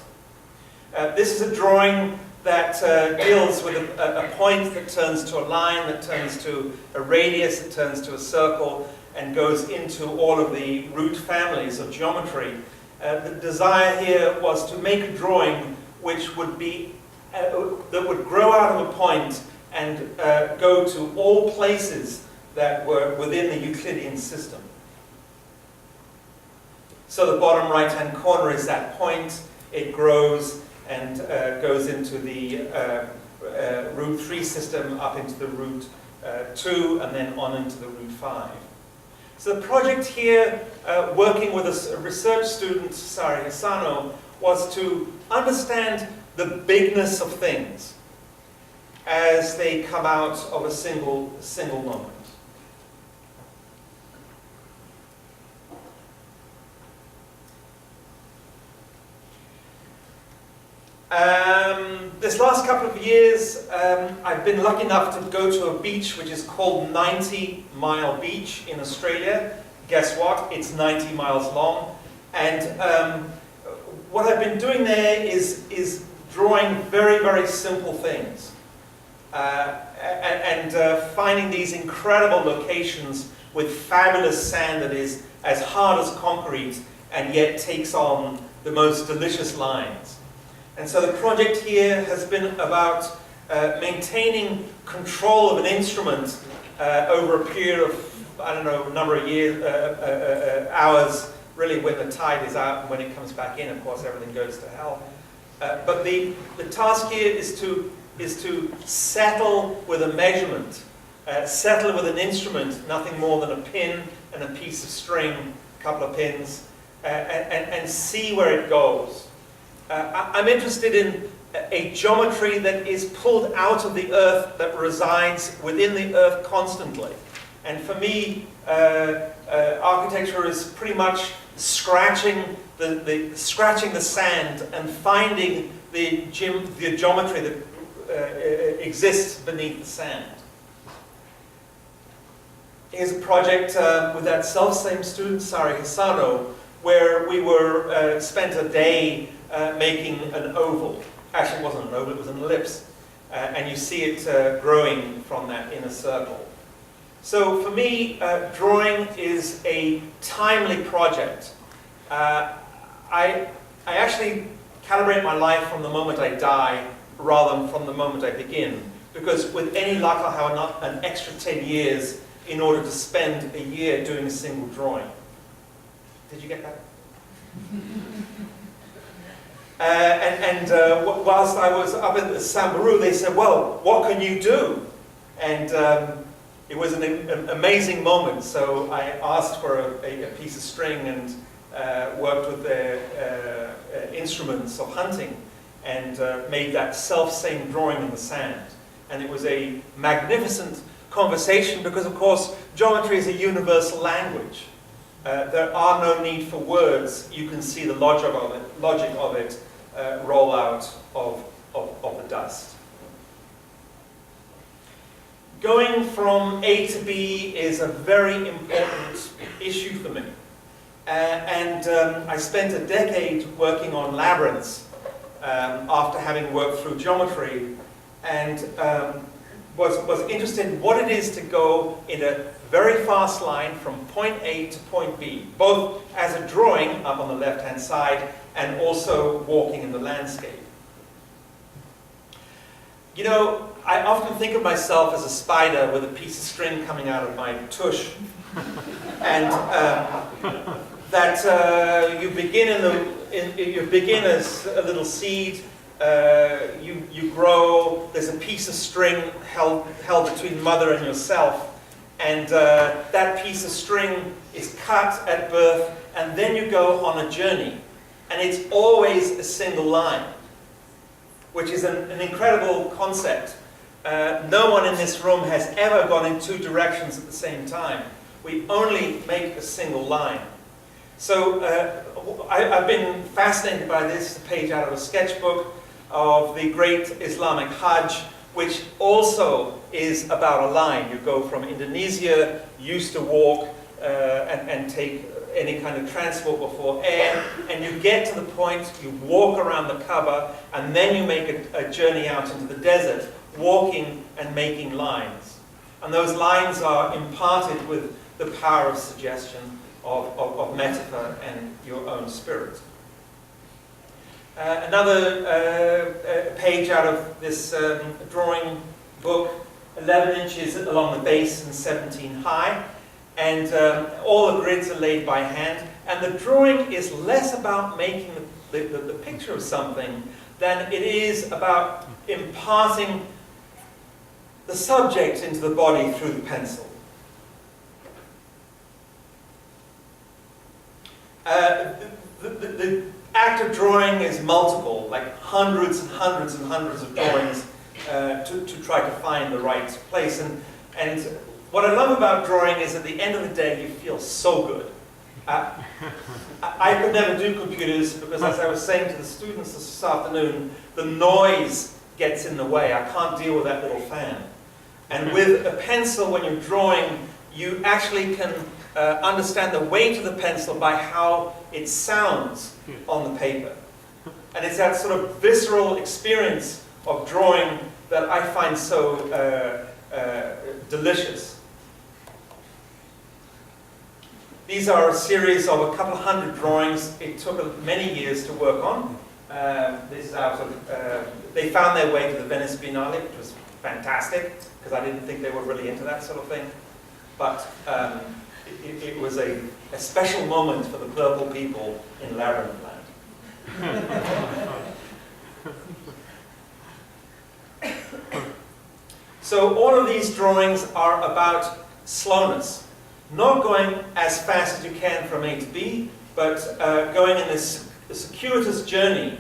This is a drawing that deals with a point that turns to a line, that turns to a radius, that turns to a circle, and goes into all of the root families of geometry. The desire here was to make a drawing which would be, that would grow out of a point and go to all places that were within the Euclidean system. So the bottom right-hand corner is that point. It grows and goes into the root 3 system, up into the root 2, and then on into the root 5. So the project here, working with a research student, Sari Hisano, was to understand the bigness of things as they come out of a single moment. This last couple of years, I've been lucky enough to go to a beach which is called 90 Mile Beach in Australia. Guess what? It's 90 miles long. And what I've been doing there is drawing very, very simple things. And finding these incredible locations with fabulous sand that is as hard as concrete and yet takes on the most delicious lines. And so the project here has been about maintaining control of an instrument over a period of, I don't know, a number of years, hours, really when the tide is out and when it comes back in, of course, everything goes to hell. But the task here is to settle with a measurement, settle with an instrument, nothing more than a pin and a piece of string, a couple of pins, and see where it goes. I'm interested in a geometry that is pulled out of the earth, that resides within the earth constantly. And for me, architecture is pretty much scratching the sand and finding the geometry that exists beneath the sand. Here's a project with that self-same student, Sari Hisano, where we spent a day making an oval. Actually, it wasn't an oval, it was an ellipse. And you see it growing from that inner circle. So for me, drawing is a timely project. I actually calibrate my life from the moment I die rather than from the moment I begin. Because with any luck, I'll have an extra 10 years in order to spend a year doing a single drawing. Did you get that? Whilst I was up in Samburu, they said, well, what can you do? And it was an amazing moment. So I asked for a piece of string, and worked with their instruments of hunting and made that self-same drawing in the sand. And it was a magnificent conversation because, of course, geometry is a universal language. There are no need for words. You can see the logic of it roll out of the dust. Going from A to B is a very important issue for me. I spent a decade working on labyrinths after having worked through geometry, and was interested in what it is to go in a very fast line from point A to point B, both as a drawing up on the left-hand side and also walking in the landscape. You know, I often think of myself as a spider with a piece of string coming out of my tush, and that you begin as a little seed. You grow, there's a piece of string held between mother and yourself, and that piece of string is cut at birth, and then you go on a journey, and it's always a single line, which is an incredible concept. No one in this room has ever gone in two directions at the same time. We only make a single line. So I've been fascinated by this, a page out of a sketchbook of the great Islamic Hajj, which also is about a line. You go from Indonesia, used to walk and take any kind of transport before air, and you get to the point, you walk around the Kaaba, and then you make a journey out into the desert, walking and making lines. And those lines are imparted with the power of suggestion, of metaphor and your own spirit. Another page out of this drawing book, 11 inches along the base and 17 high, and all the grids are laid by hand, and the drawing is less about making the picture of something than it is about imparting the subject into the body through the pencil. The act of drawing is multiple, like hundreds and hundreds and hundreds of drawings to try to find the right place. And what I love about drawing is at the end of the day, you feel so good. I could never do computers because, as I was saying to the students this afternoon, the noise gets in the way. I can't deal with that little fan. And with a pencil, when you're drawing, you actually can understand the weight of the pencil by how it sounds on the paper. And it's that sort of visceral experience of drawing that I find so delicious. These are a series of a couple of hundred drawings. It took many years to work on. This is out of, they found their way to the Venice Biennale, which was fantastic, because I didn't think they were really into that sort of thing. But it was a special moment for the purple people in Labyrinth Land. So all of these drawings are about slowness. Not going as fast as you can from A to B, but going in this circuitous journey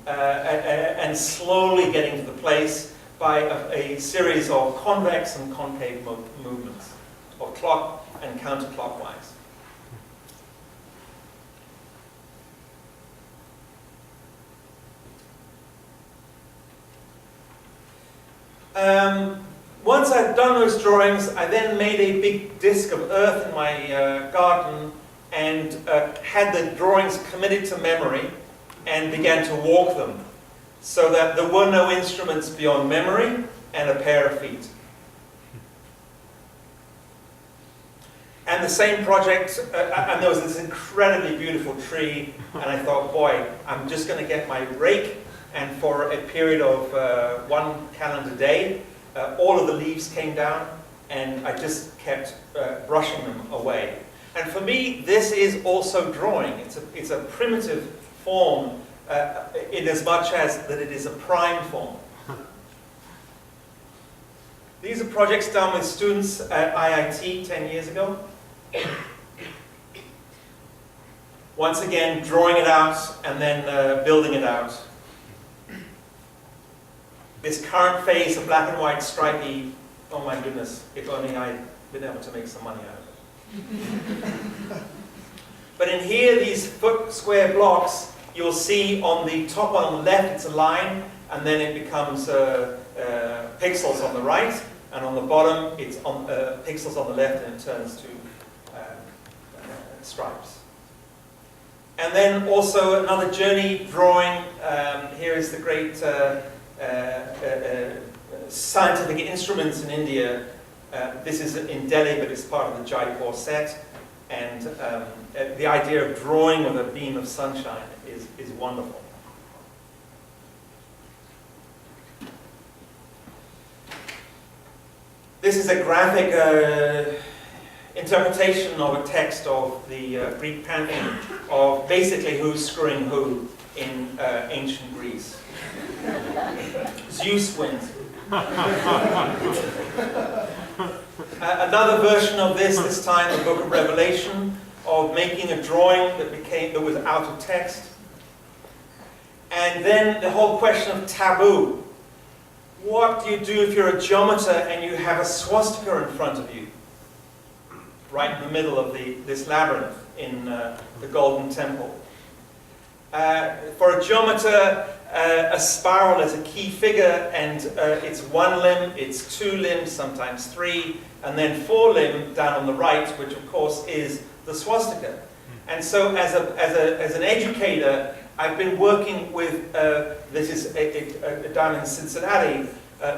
and slowly getting to the place by a series of convex and concave movements, of clock and counterclockwise. Once I'd done those drawings, I then made a big disc of earth in my garden and had the drawings committed to memory and began to walk them so that there were no instruments beyond memory and a pair of feet. And the same project, and there was this incredibly beautiful tree, and I thought, boy, I'm just going to get my rake, and for a period of 1 calendar day, all of the leaves came down, and I just kept brushing them away. And for me, this is also drawing. It's a primitive form in as much as that it is a prime form. These are projects done with students at IIT 10 years ago. Once again, drawing it out and then building it out. This current phase of black and white stripy, oh my goodness, if only I'd been able to make some money out of it. But in here, these foot square blocks, you'll see on the top on the left, it's a line, and then it becomes pixels on the right, and on the bottom, it's on, pixels on the left, and it turns to stripes. And then also another journey drawing. Here is the great scientific instruments in India. This is in Delhi, but it's part of the Jaipur set. And the idea of drawing with a beam of sunshine is wonderful. This is a graphic interpretation of a text of the Greek pantheon of basically who's screwing who in ancient Greece. Zeus wins. Another version of this time the Book of Revelation, of making a drawing that was out of text. And then the whole question of taboo. What do you do if you're a geometer and you have a swastika in front of you? Right in the middle of this labyrinth in the Golden Temple. For a geometer, a spiral is a key figure, and it's one limb, it's two limbs, sometimes three, and then four limb down on the right, which of course is the swastika. And so as an educator, I've been working with, this is down in Cincinnati,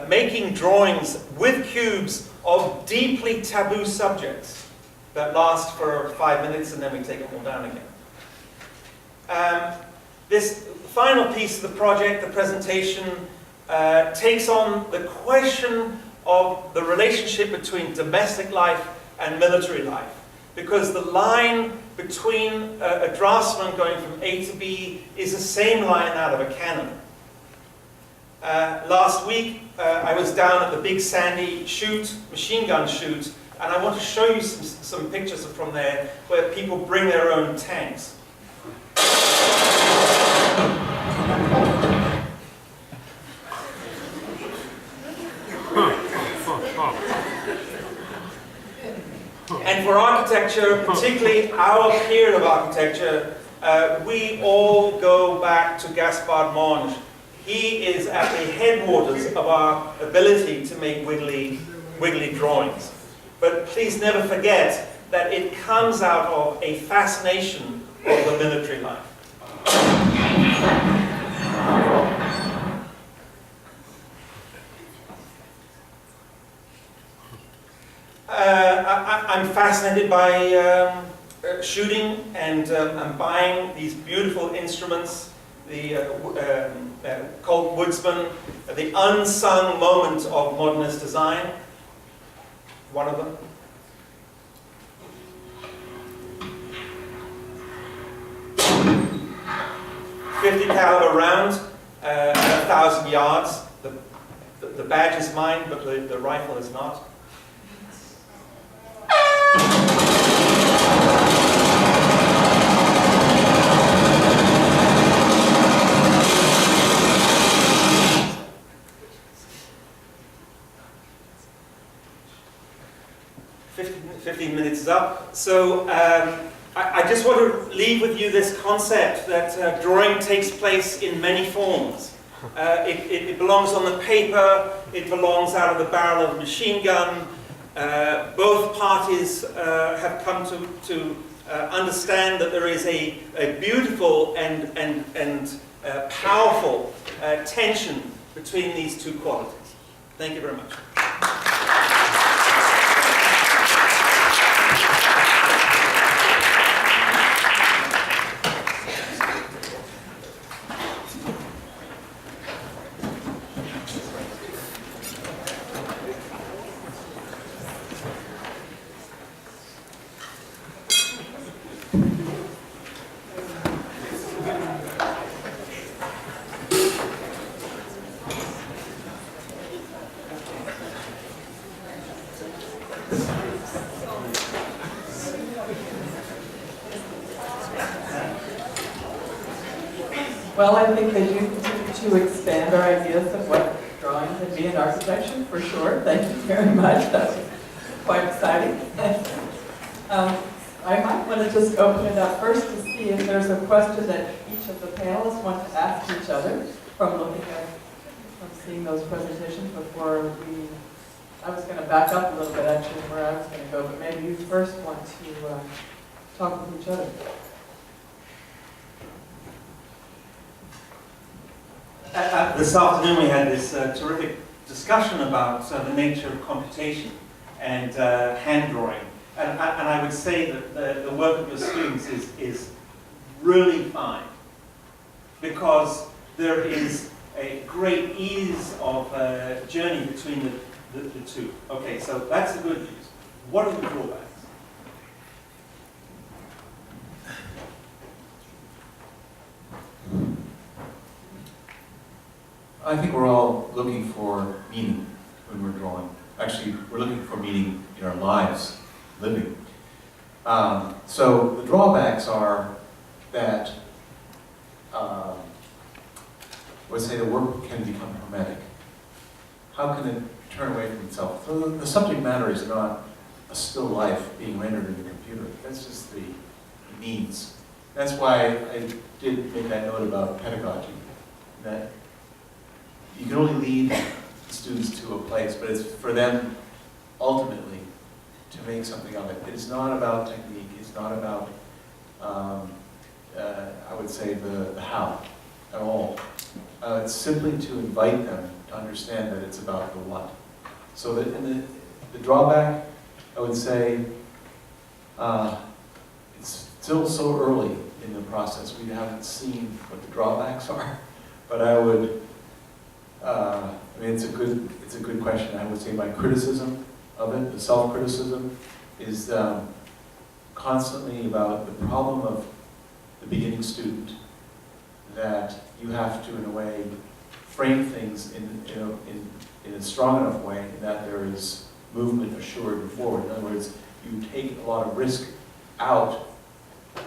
making drawings with cubes of deeply taboo subjects that last for 5 minutes and then we take them all down again. This final piece of the project, the presentation, takes on the question of the relationship between domestic life and military life. Because the line between a draftsman going from A to B is the same line out of a cannon. Last week, I was down at the Big Sandy shoot, machine gun shoot, and I want to show you some pictures from there where people bring their own tanks. And for architecture, particularly our period of architecture, we all go back to Gaspard Monge. He is at the headwaters of our ability to make wiggly drawings. But please never forget that it comes out of a fascination of the military life. I'm fascinated by shooting, and I'm buying these beautiful instruments, called Woodsman, the unsung moment of modernist design. One of them. .50 caliber round, 1,000 yards. The badge is mine, but the rifle is not. Fifteen minutes is up. So I just want to leave with you this concept that drawing takes place in many forms. It belongs on the paper, it belongs out of the barrel of a machine gun. Both parties have come to understand that there is a beautiful and powerful tension between these two qualities. Thank you very much. Well, I think they do continue to expand our ideas of what drawing can be in architecture, for sure. Thank you very much. That was quite exciting. I might want to just open it up first to see if there's a question that each of the panelists want to ask each other from seeing those presentations before I was going to back up a little bit actually where I was going to go, but maybe you first want to talk with each other. This afternoon we had this terrific discussion about the nature of computation and hand drawing. And I would say that the work of your students is really fine because there is a great ease of journey between the two. Okay, so that's the good news. What are the drawbacks? I think we're all looking for meaning when we're drawing. Actually, we're looking for meaning in our lives, living. So the drawbacks are that, let's say the work can become hermetic. How can it turn away from itself? So the subject matter is not a still life being rendered in the computer. That's just the means. That's why I did make that note about pedagogy. That you can only lead students to a place, but it's for them ultimately to make something of it. It's not about technique. It's not about, I would say, the how at all. It's simply to invite them to understand that it's about the what. So that in the drawback, I would say, it's still so early in the process. We haven't seen what the drawbacks are, but I would. I mean, it's a good question. I would say my criticism of it, the self-criticism, is constantly about the problem of the beginning student, that you have to, in a way, frame things in a strong enough way that there is movement assured and forward. In other words, you take a lot of risk out.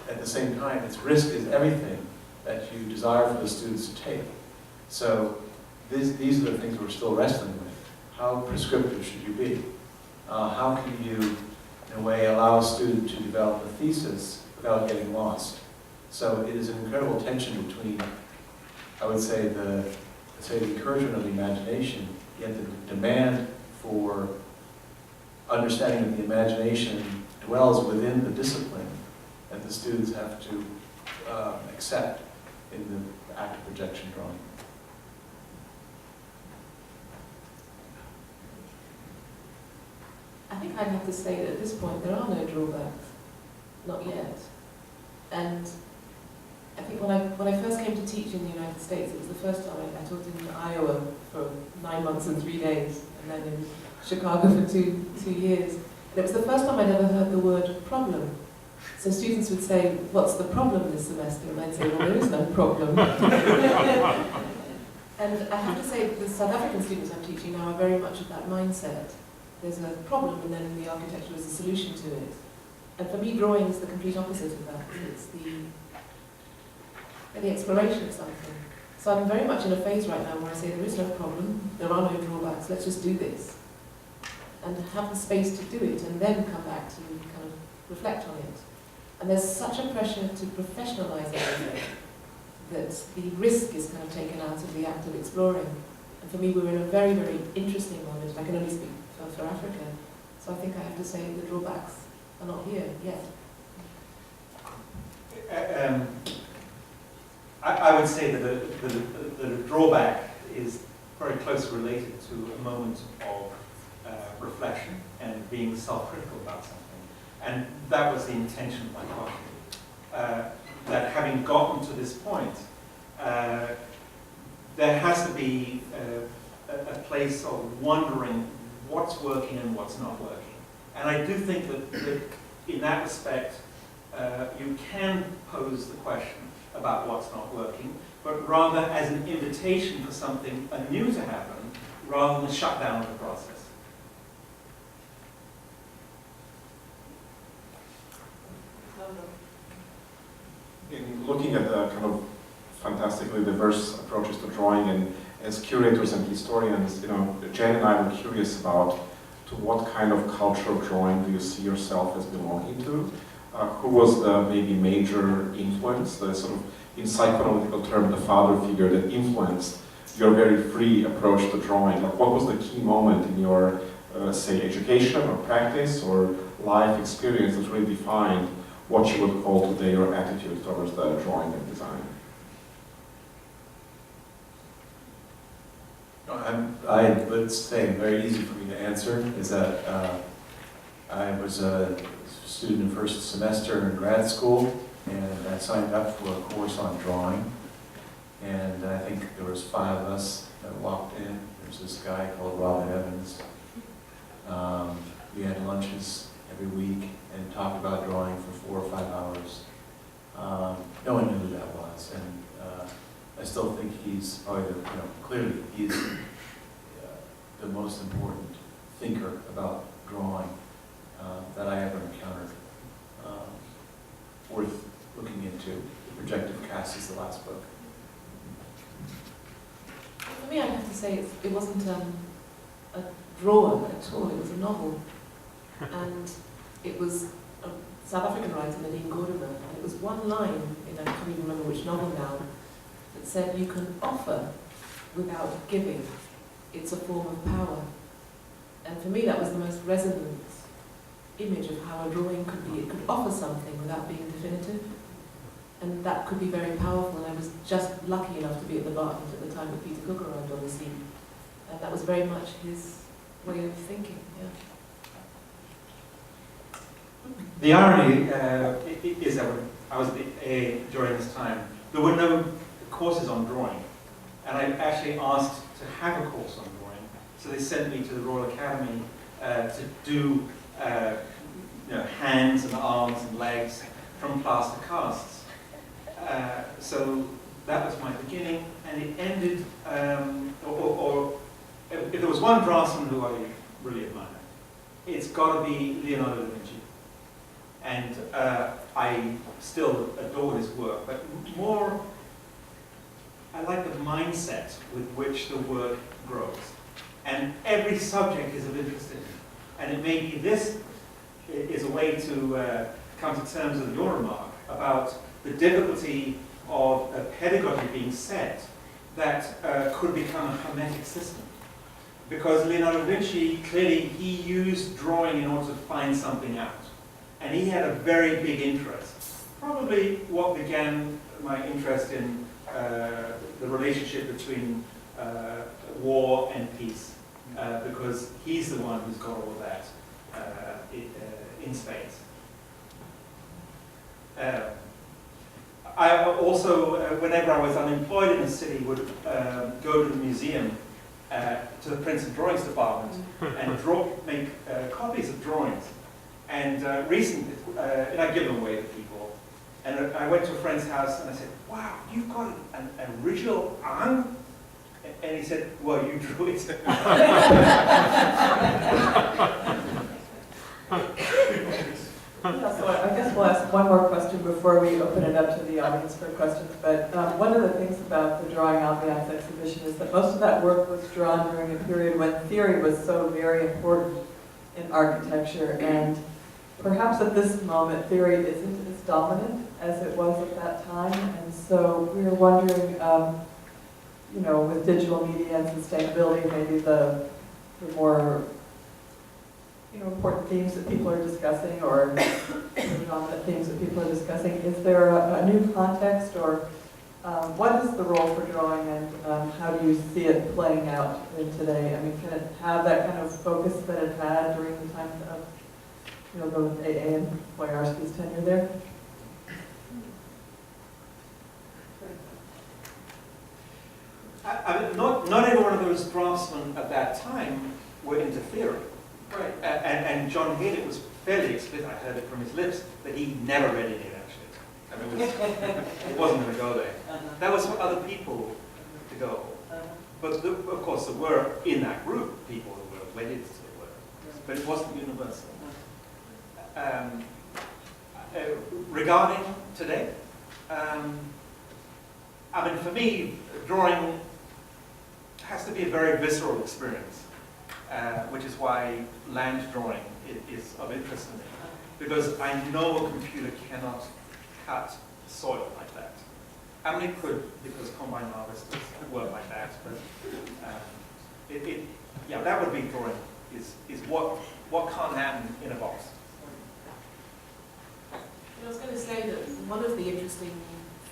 At the same time, its risk is everything that you desire for the students to take. So these are the things we're still wrestling with. How prescriptive should you be? How can you, in a way, allow a student to develop a thesis without getting lost? So it is an incredible tension between, I would say, the encouragement of the imagination, yet the demand for understanding that the imagination dwells within the discipline that the students have to accept in the act of projection drawing. I think I'd have to say that at this point there are no drawbacks, not yet. And I think when I first came to teach in the United States, it was the first time I taught in Iowa for 9 months and 3 days, and then in Chicago for two years. And it was the first time I'd ever heard the word problem. So students would say, "What's the problem this semester?" And I'd say, "Well, there is no problem." And I have to say, the South African students I'm teaching now are very much of that mindset. There's a problem, and then the architecture is a solution to it. And for me, drawing is the complete opposite of that. It's the exploration of something. So I'm very much in a phase right now where I say there is no problem, there are no drawbacks, let's just do this. And have the space to do it, and then come back to kind of reflect on it. And there's such a pressure to professionalize everything that the risk is kind of taken out of the act of exploring. And for me, we're in a very, very interesting moment. I can only speak for Africa. So I think I have to say the drawbacks are not here yet. I would say that the drawback is very closely related to a moment of reflection and being self-critical about something. And that was the intention of my talk. That having gotten to this point, there has to be a place of wondering what's working and what's not working. And I do think that in that respect, you can pose the question about what's not working, but rather as an invitation for something new to happen, rather than a shutdown of the process. In looking at the kind of fantastically diverse approaches to drawing, and as curators and historians, Jen and I were curious about to what kind of culture of drawing do you see yourself as belonging to? Who was the maybe major influence, the sort of, in psychoanalytical term, the father figure that influenced your very free approach to drawing? Like, what was the key moment in your, say, education or practice or life experience that really defined what you would call today your attitude towards the drawing and design? Let's say, very easy for me to answer, is that I was a student in first semester in grad school, and I signed up for a course on drawing. And I think there was 5 of us that walked in. There's this guy called Robin Evans. We had lunches every week and talked about drawing for 4 or 5 hours. No one knew who that was, and I still think he's probably, clearly he's the most important thinker about drawing that I ever encountered. Worth looking into. Projective Cast is the last book. For me, I have to say it wasn't a drawer at all, it was a novel. And it was a South African writer, Nadine Gordimer, and it was one line, I can't even remember which novel now, that said, "You can offer without giving. It's a form of power." And for me, that was the most resonant image of how a drawing could be. It could offer something without being definitive. And that could be very powerful. And I was just lucky enough to be at the Barton at the time that Peter Cook arrived on the scene. And that was very much his way of thinking, yeah. The irony is that when I was at the AA during this time, there were no courses on drawing. And I actually asked to have a course on drawing. So they sent me to the Royal Academy to do hands and arms and legs from plaster casts. So that was my beginning, and it ended, or if there was one draftsman who I really admire, it's got to be Leonardo da Vinci. And I still adore his work, but more, I like the mindset with which the work grows. And every subject is of interest to him. And it may be this is a way to come to terms with your remark about the difficulty of a pedagogy being set that could become a hermetic system. Because Leonardo da Vinci, clearly, he used drawing in order to find something out. And he had a very big interest. Probably what began my interest in the relationship between war and peace. Because he's the one who's got all of that in spades. I also, whenever I was unemployed in the city, would go to the museum, to the prints and drawings department, and make copies of drawings. And recently, and I give them away to people. And I went to a friend's house and I said, "Wow, you've got an original arm?" And he said, "Well, you drew it." Yeah, so I guess we'll ask one more question before we open it up to the audience for questions. But one of the things about the Drawing Ambiance exhibition is that most of that work was drawn during a period when theory was so very important in architecture. And perhaps at this moment, theory isn't as dominant as it was at that time. And so we were wondering, with digital media and sustainability, maybe the more important themes that people are discussing, or dominant themes that people are discussing. Is there a new context, or what is the role for drawing, and how do you see it playing out in today? I mean, can it have that kind of focus that it had during the time of, the AA and Boyarsky's tenure there? Not every one of those draftsmen at that time were into theory. Right. And John Haylett was fairly explicit, I heard it from his lips, that he never read any of that shit. I mean, it wasn't going to go there. That was for other people to go. But of course, there were in that group people who were wedded to the work. But it wasn't universal. Regarding today, I mean, for me, drawing has to be a very visceral experience, which is why land drawing is of interest to me. Because I know a computer cannot cut soil like that. I mean, it could, because combine harvesters work like that, but yeah, that would be drawing, is what can't happen in a box. I was going to say that one of the interesting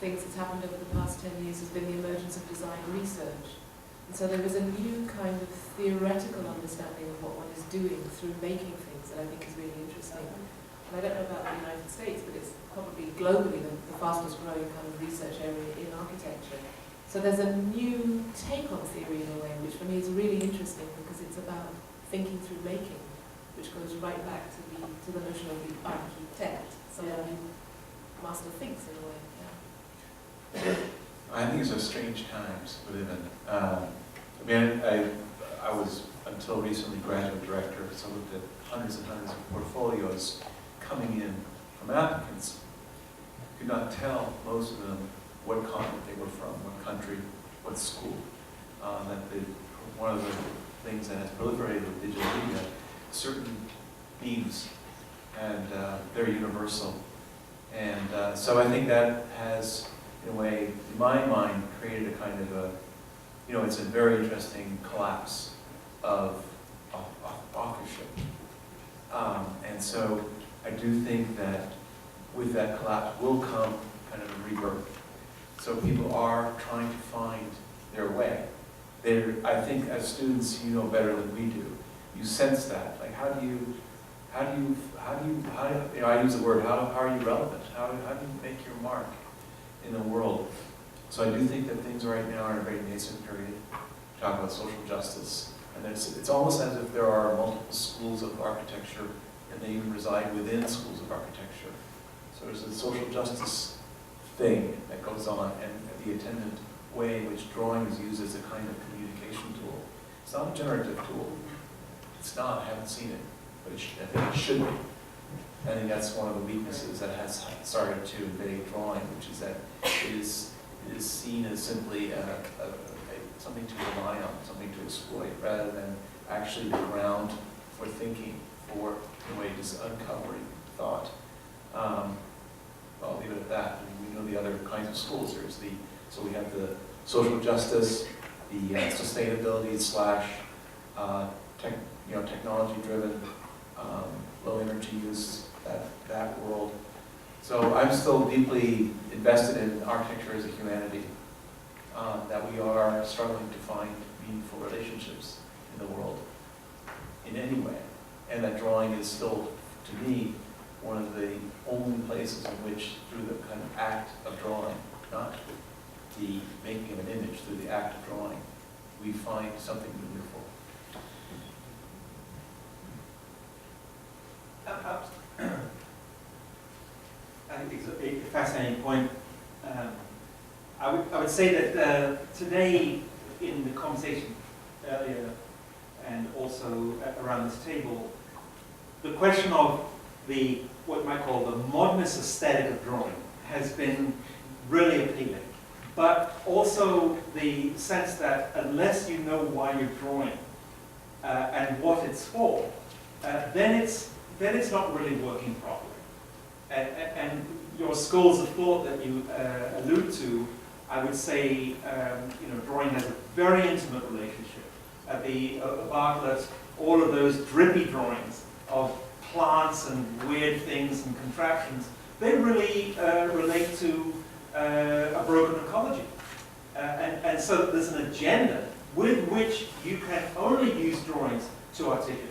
things that's happened over the past 10 years has been the emergence of design research. And so there is a new kind of theoretical understanding of what one is doing through making things that I think is really interesting. And I don't know about the United States, but it's probably globally the fastest growing kind of research area in architecture. So there's a new take on theory in a way, which for me is really interesting because it's about thinking through making, which goes right back to the notion of the architect. So the master thinks in a way. Yeah. I think it's a strange times we live in. I mean, I was, until recently, graduate director, so I looked at hundreds and hundreds of portfolios coming in from applicants. Could not tell, most of them, what continent they were from, what country, what school. One of the things that has proliferated with digital media, certain themes, and they're universal. And so I think that has, in a way, in my mind, created a kind of a, it's a very interesting collapse of authorship. And so I do think that with that collapse will come kind of a rebirth. So people are trying to find their way. I think as students, you know better than we do. You sense that. Like, I use the word, how are you relevant? How do you make your mark in the world? So I do think that things right now are in a very nascent period. Talk about social justice. And it's almost as if there are multiple schools of architecture and they even reside within schools of architecture. So there's a social justice thing that goes on, and the attendant way in which drawing is used as a kind of communication tool. It's not a generative tool. It's not, I haven't seen it, but I think it should be. I think that's one of the weaknesses that has started to invade drawing, which is that it is seen as simply something to rely on, something to exploit, rather than actually the ground for thinking, for, in a way, just uncovering thought. I'll leave it at that. I mean, we know the other kinds of schools. So we have the social justice, the sustainability / technology-driven, low energy use, that world. So I'm still deeply invested in architecture as a humanity, that we are struggling to find meaningful relationships in the world in any way. And that drawing is still, to me, one of the only places in which, through the kind of act of drawing, not the making of an image, through the act of drawing, we find something meaningful. I think it's a fascinating point. I would say that today, in the conversation earlier, and also around this table, the question of what you might call the modernist aesthetic of drawing has been really appealing. But also the sense that unless you know why you're drawing and what it's for, then it's not really working properly. And your schools of thought that you allude to, I would say, drawing has a very intimate relationship. At the Bartlett, all of those drippy drawings of plants and weird things and contraptions, they really relate to a broken ecology. And so there's an agenda with which you can only use drawings to articulate.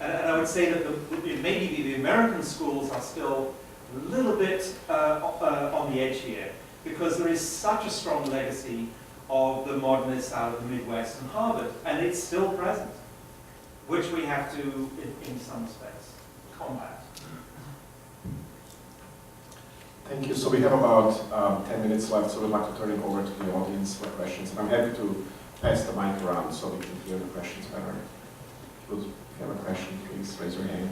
And I would say that maybe the American schools are still a little bit on the edge here, because there is such a strong legacy of the modernists out of the Midwest and Harvard, and it's still present, which we have to, in some respects, combat. Thank you. So we have about 10 minutes left, so we'd like to turn it over to the audience for questions. And I'm happy to pass the mic around so we can hear the questions better. If you have a question, please raise your hand.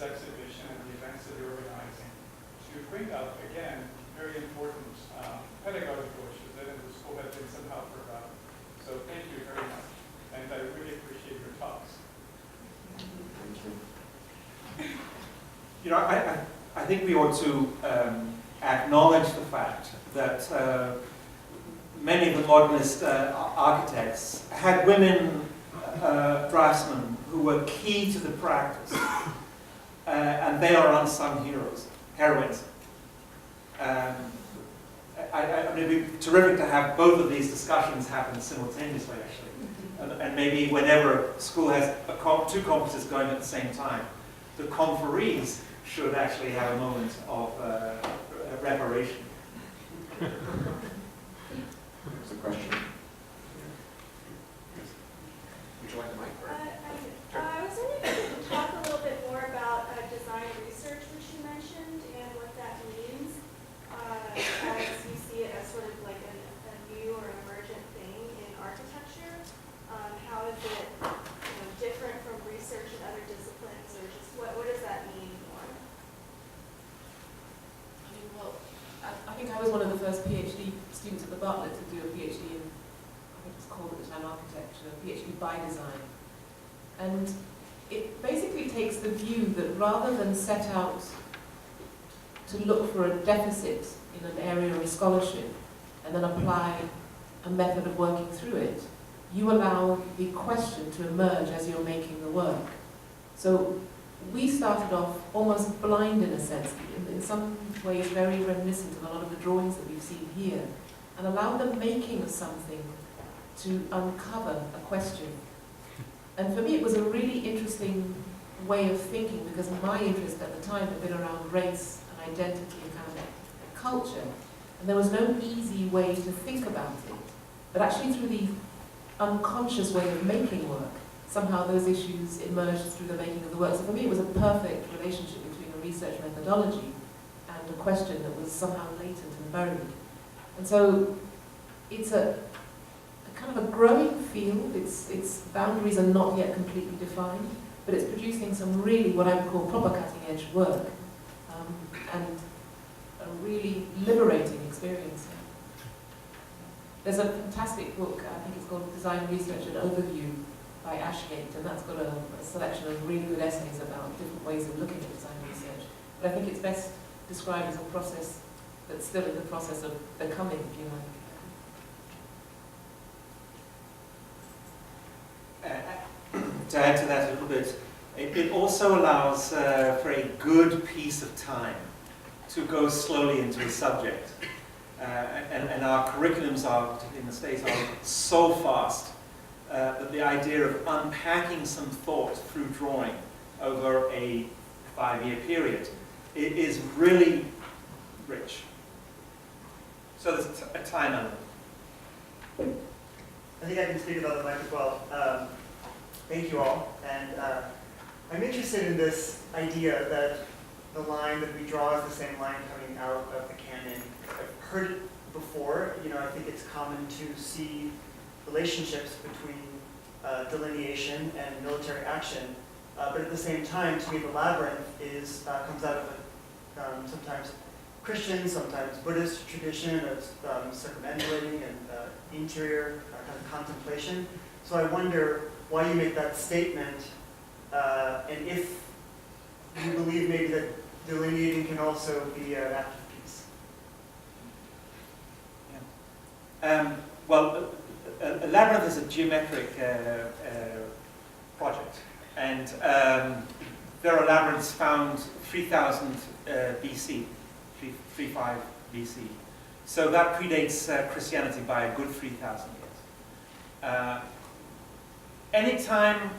this exhibition and the events that you're organizing to bring up, again, very important pedagogical issues that in the school have been somehow forgotten. So thank you very much, and I really appreciate your talks. Thank you. You know, I think we ought to acknowledge the fact that many of the modernist architects had women draftsmen who were key to the practice, and they are unsung heroines. I mean, it'd be terrific to have both of these discussions happen simultaneously, actually. And maybe whenever a school has two conferences going at the same time, the conferees should actually have a moment of reparation. There's a question. Would you like the mic? I was wondering if you could talk a little bit more about design research, which you mentioned, and what that means, as you see it as sort of like a new or emergent thing in architecture. How is it different from research in other disciplines, or just what does that mean more? Well, I think I was one of the first PhD students at the Bartlett to do a PhD in, I think it's called at the time architecture, a PhD by design. And it basically takes the view that rather than set out to look for a deficit in an area of scholarship and then apply a method of working through it, you allow the question to emerge as you're making the work. So we started off almost blind in a sense, in some ways very reminiscent of a lot of the drawings that we've seen here, and allowed the making of something to uncover a question. And for me it was a really interesting way of thinking, because my interest at the time had been around race and identity and kind of culture, and there was no easy way to think about it. But actually through the unconscious way of making work, somehow those issues emerged through the making of the work. So for me it was a perfect relationship between a research methodology and a question that was somehow latent and buried. And so it's a kind of a growing field. Its boundaries are not yet completely defined, but it's producing some really what I would call proper cutting edge work, and a really liberating experience. There's a fantastic book, I think it's called Design Research and Overview by Ashgate, and that's got a selection of really good essays about different ways of looking at design research. But I think it's best described as a process that's still in the process of becoming, if you like. To add to that a little bit, it also allows for a good piece of time to go slowly into a subject. And our curriculums are, particularly in the States, are so fast that the idea of unpacking some thought through drawing over a 5-year period is really rich. So there's a time element. I think I can speak about the mic as well. Thank you all. And I'm interested in this idea that the line that we draw is the same line coming out of the canon. I've heard it before. I think it's common to see relationships between delineation and military action. But at the same time, to me, the labyrinth comes out of sometimes Christian, sometimes Buddhist tradition of circumambulating and interior kind of contemplation. So I wonder why you make that statement, and if you believe maybe that delineating can also be an act of peace. Well, a labyrinth is a geometric project, and there are labyrinths found 3000 BC, 35 BC. So that predates Christianity by a good 3,000 years. Anytime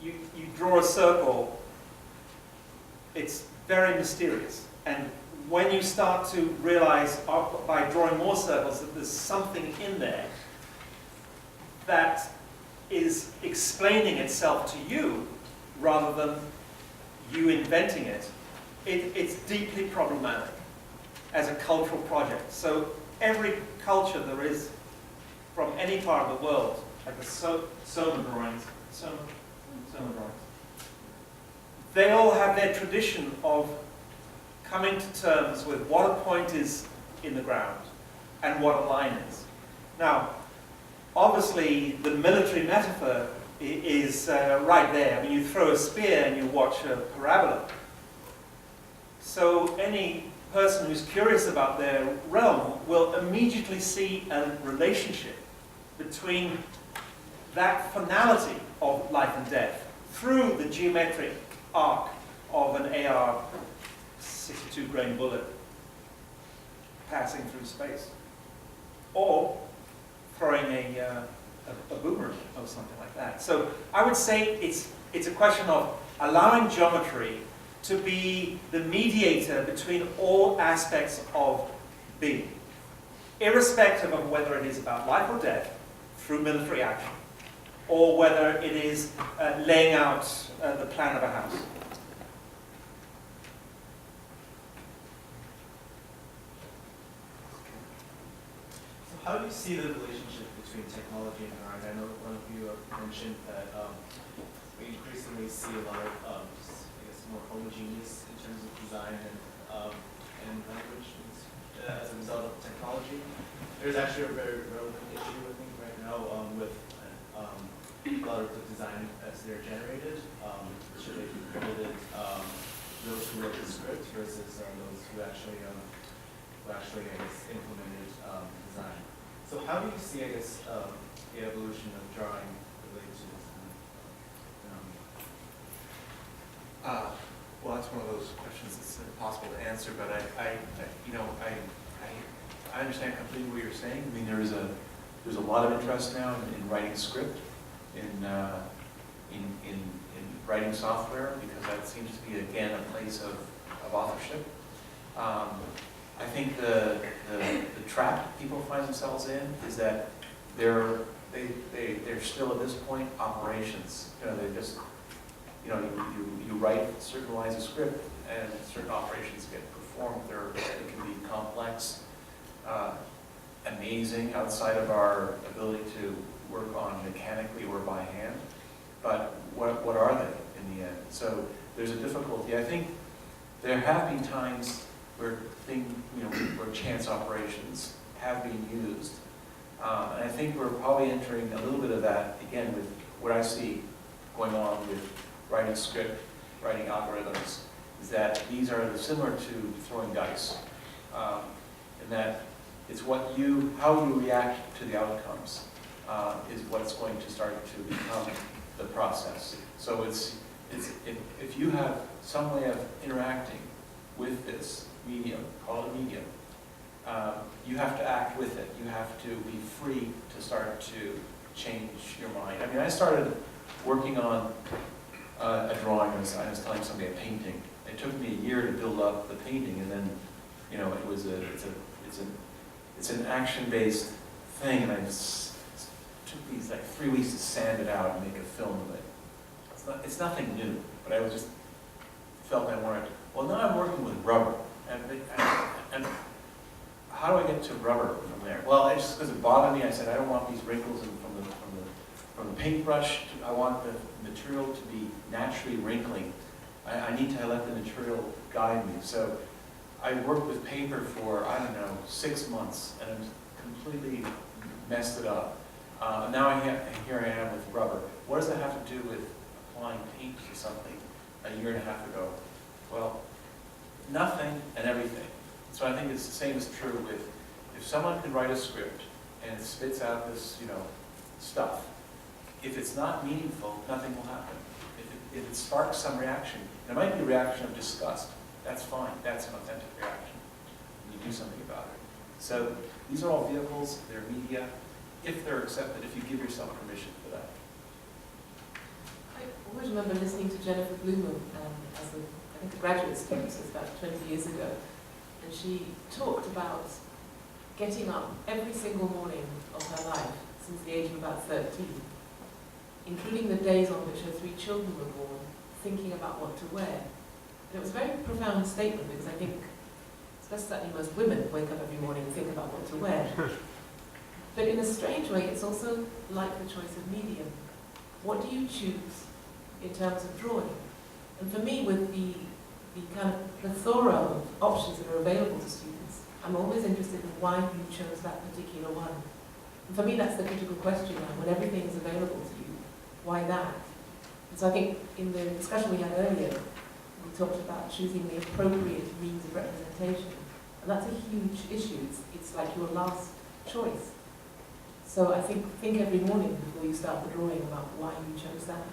you draw a circle, it's very mysterious. And when you start to realize by drawing more circles that there's something in there that is explaining itself to you rather than you inventing it, it's deeply problematic as a cultural project. So every culture there is from any part of the world, like the Soma drawings, they all have their tradition of coming to terms with what a point is in the ground and what a line is. Now, obviously, the military metaphor is right there. I mean, you throw a spear and you watch a parabola. So any person who's curious about their realm will immediately see a relationship between that finality of life and death through the geometric arc of an AR-62 grain bullet passing through space, or throwing a boomerang or something like that. So I would say it's a question of allowing geometry to be the mediator between all aspects of being, irrespective of whether it is about life or death through military action, or whether it is laying out the plan of a house. So how do you see the relationship between technology and art? I know one of you mentioned that we increasingly see a lot of, I guess, more homogeneous in terms of design and language as a result of technology. There's actually a very relevant issue, I think, right now with a lot of the design as they're generated. Should they be credited those who wrote the script versus those who actually, I guess, implemented design. So how do you see, I guess, the evolution of drawing related to this phenomenon? Well, that's one of those questions that's impossible to answer, but I understand completely what you're saying. I mean, there's a lot of interest now in writing script, in writing software, because that seems to be, again, a place of authorship. I think the trap people find themselves in is that they're still at this point operations. You know, they just, you know, you write certain lines of script and certain operations get performed. They can be complex, amazing, outside of our ability to work on mechanically or by hand. But what are they in the end? So there's a difficulty. I think there have been times where where chance operations have been used. And I think we're probably entering a little bit of that, again, with what I see going on with writing script, writing algorithms, is that these are similar to throwing dice. In that it's how you react to the outcomes is what's going to start to become the process. So if you have some way of interacting with this medium, call it a medium, you have to act with it. You have to be free to start to change your mind. I mean, I started working on a drawing. I was telling somebody a painting. It took me a year to build up the painting, and then, you know, it's an action-based thing, and it took me like 3 weeks to sand it out and make a film of it. It's nothing new, but I just felt I wanted. Well, now I'm working with rubber, and how do I get to rubber from there? Well, it's just because it bothered me. I said I don't want these wrinkles from the paintbrush. I want the material to be naturally wrinkling. I need to let the material guide me. So I worked with paper for, I don't know, 6 months, and I completely messed it up. Now here I am with rubber. What does that have to do with applying paint to something a year and a half ago? Well, nothing and everything. So I think it's the same is true with, if someone can write a script and it spits out this, stuff, if it's not meaningful, nothing will happen. If it sparks some reaction, and it might be a reaction of disgust, that's fine, that's an authentic reaction. You do something about it. So these are all vehicles, they're media, if they're accepted, if you give yourself permission for that. I always remember listening to Jennifer Blumen as a graduate student, so it's about 20 years ago, and she talked about getting up every single morning of her life since the age of about 13, including the days on which her 3 children were born, thinking about what to wear. And it was a very profound statement, because I think, especially most women wake up every morning and think about what to wear. But in a strange way, it's also like the choice of medium. What do you choose in terms of drawing? And And for me, with the kind of plethora of options that are available to students, I'm always interested in why you chose that particular one. And for me, that's the critical question now. When everything is available to you, why that? And so I think in the discussion we had earlier, we talked about choosing the appropriate means of representation. And that's a huge issue. It's like your last choice. So I think every morning before you start the drawing about why you chose that.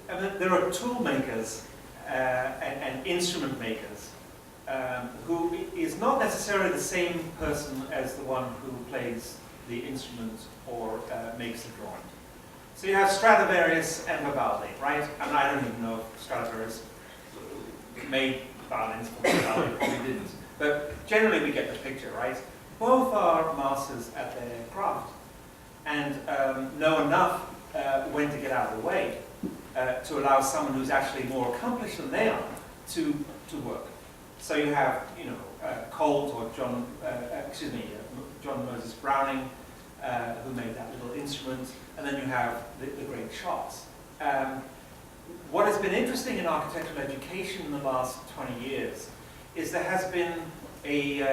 And then there are tool makers and instrument makers who is not necessarily the same person as the one who plays the instrument or makes the drawing. So you have Stradivarius and Vivaldi, right? And I don't even know if Stradivarius made violins for Vivaldi, probably didn't. But generally we get the picture, right? Both are masters at their craft and know enough when to get out of the way to allow someone who's actually more accomplished than they are to work. So you have, Colt or John Moses Browning, who made that little instrument, and then you have the great shots. What has been interesting in architectural education in the last 20 years is there has been a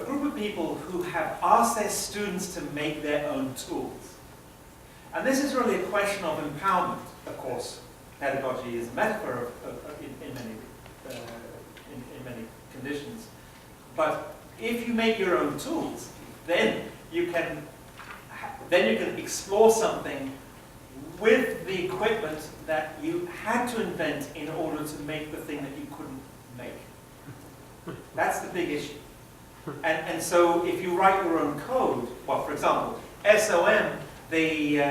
group of people who have asked their students to make their own tools. And this is really a question of empowerment. Of course, pedagogy is a metaphor in many conditions. But if you make your own tools, then you can explore something with the equipment that you had to invent in order to make the thing that you couldn't make. That's the big issue. And so if you write your own code, well, for example, SOM, they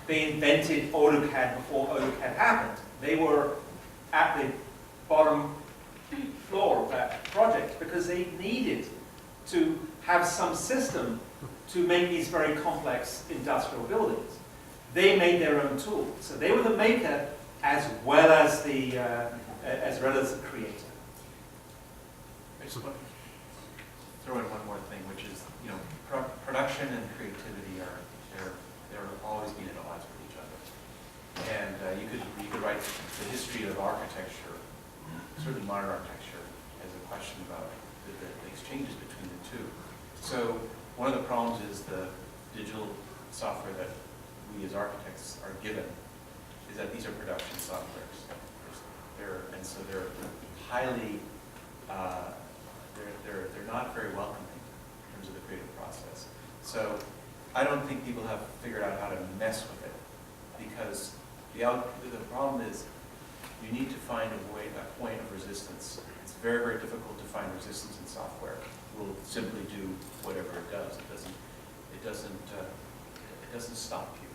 invented AutoCAD before AutoCAD happened. They were at the bottom floor of that project because they needed to have some system to make these very complex industrial buildings. They made their own tools. So they were the maker as well as the creator. I just want to throw in one more thing, which is, production and creativity they're always being at odds with each other. And you could write the history of architecture, certainly modern architecture, as a question about the exchanges between the two. So one of the problems is the digital software that we as architects are given is that these are production softwares. And so they're highly, they're not very welcoming in terms of the creative process. So I don't think people have figured out how to mess with it because the problem is you need to find a point of resistance. It's very, very difficult to find resistance in software. It will simply do whatever it does. It doesn't stop you.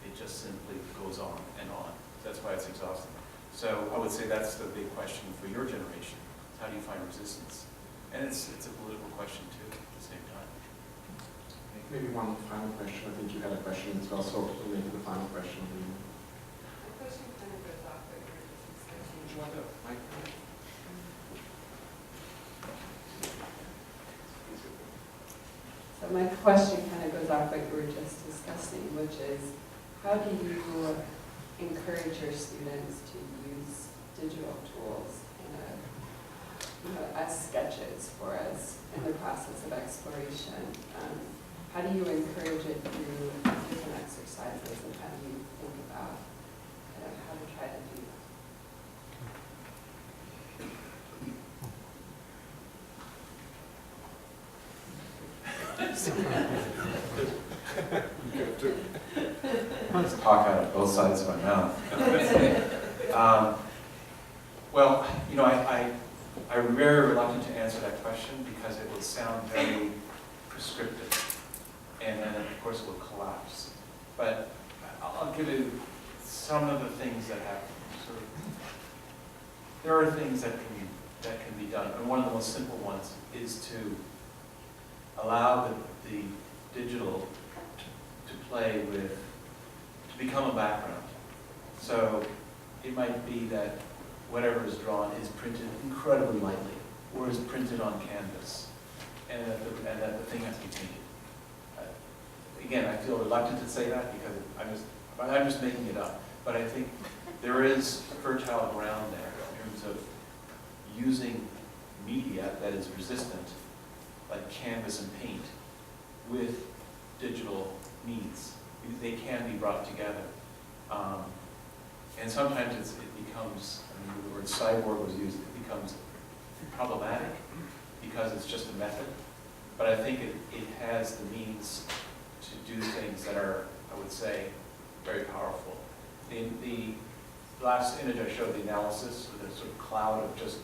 It just simply goes on and on. That's why it's exhausting. So I would say that's the big question for your generation. How do you find resistance? And it's a political question too at the same time. Maybe one final question. I think you had a question as well, so maybe the final question. The question kind of goes off what you were just discussing. Would you want to mic? So my question kind of goes off what you were just discussing, which is how do you encourage your students to use digital tools as sketches or as in the process of exploration? How do you encourage it through different exercises, and how do you think about how to try to do Let's talk out of both sides of my mouth. Well, I'm very reluctant to answer that question because it will sound very prescriptive, and then of course it will collapse. But I'll give you some of the things that have sort of. There are things that can be done, and one of the most simple ones is to allow the digital to play with, to become a background. So it might be that whatever is drawn is printed incredibly lightly, or is printed on canvas, and that the thing has to be painted. Again, I feel reluctant to say that because I'm just making it up, but I think there is fertile ground there in terms of using media that is resistant, like canvas and paint, with digital means. They can be brought together. And sometimes it becomes, I mean, the word cyborg was used, it becomes problematic because it's just a method. But I think it has the means to do things that are, I would say, very powerful. The last image I showed, the analysis with a sort of cloud of just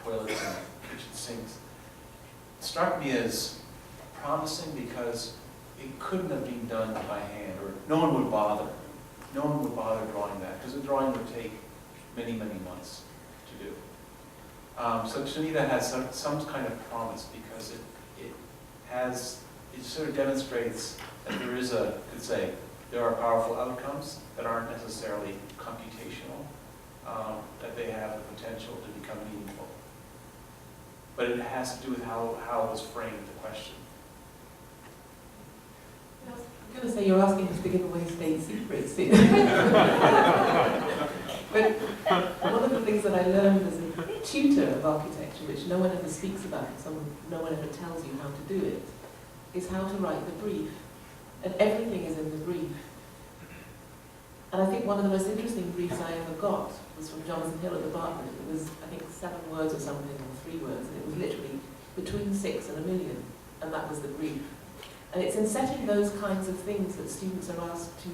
toilets and kitchen sinks, struck me as promising because it couldn't have been done by hand, or no one would bother. No one would bother drawing that, because the drawing would take many, many months to do. So to me that has some kind of promise, because it sort of demonstrates that there is there are powerful outcomes that aren't necessarily computational, that they have the potential to become meaningful. But it has to do with how it was framed, the question. I was going to say, you're asking us to give away state secrets. But one of the things that I learned as a tutor of architecture, which no one ever speaks about, no one ever tells you how to do it, is how to write the brief. And everything is in the brief. And I think one of the most interesting briefs I ever got was from Jonathan Hill at the Bartlett. It was, I think, 7 words or something, or 3 words, and it was literally between 6 and 1 million, and that was the brief. And it's in setting those kinds of things that students are asked to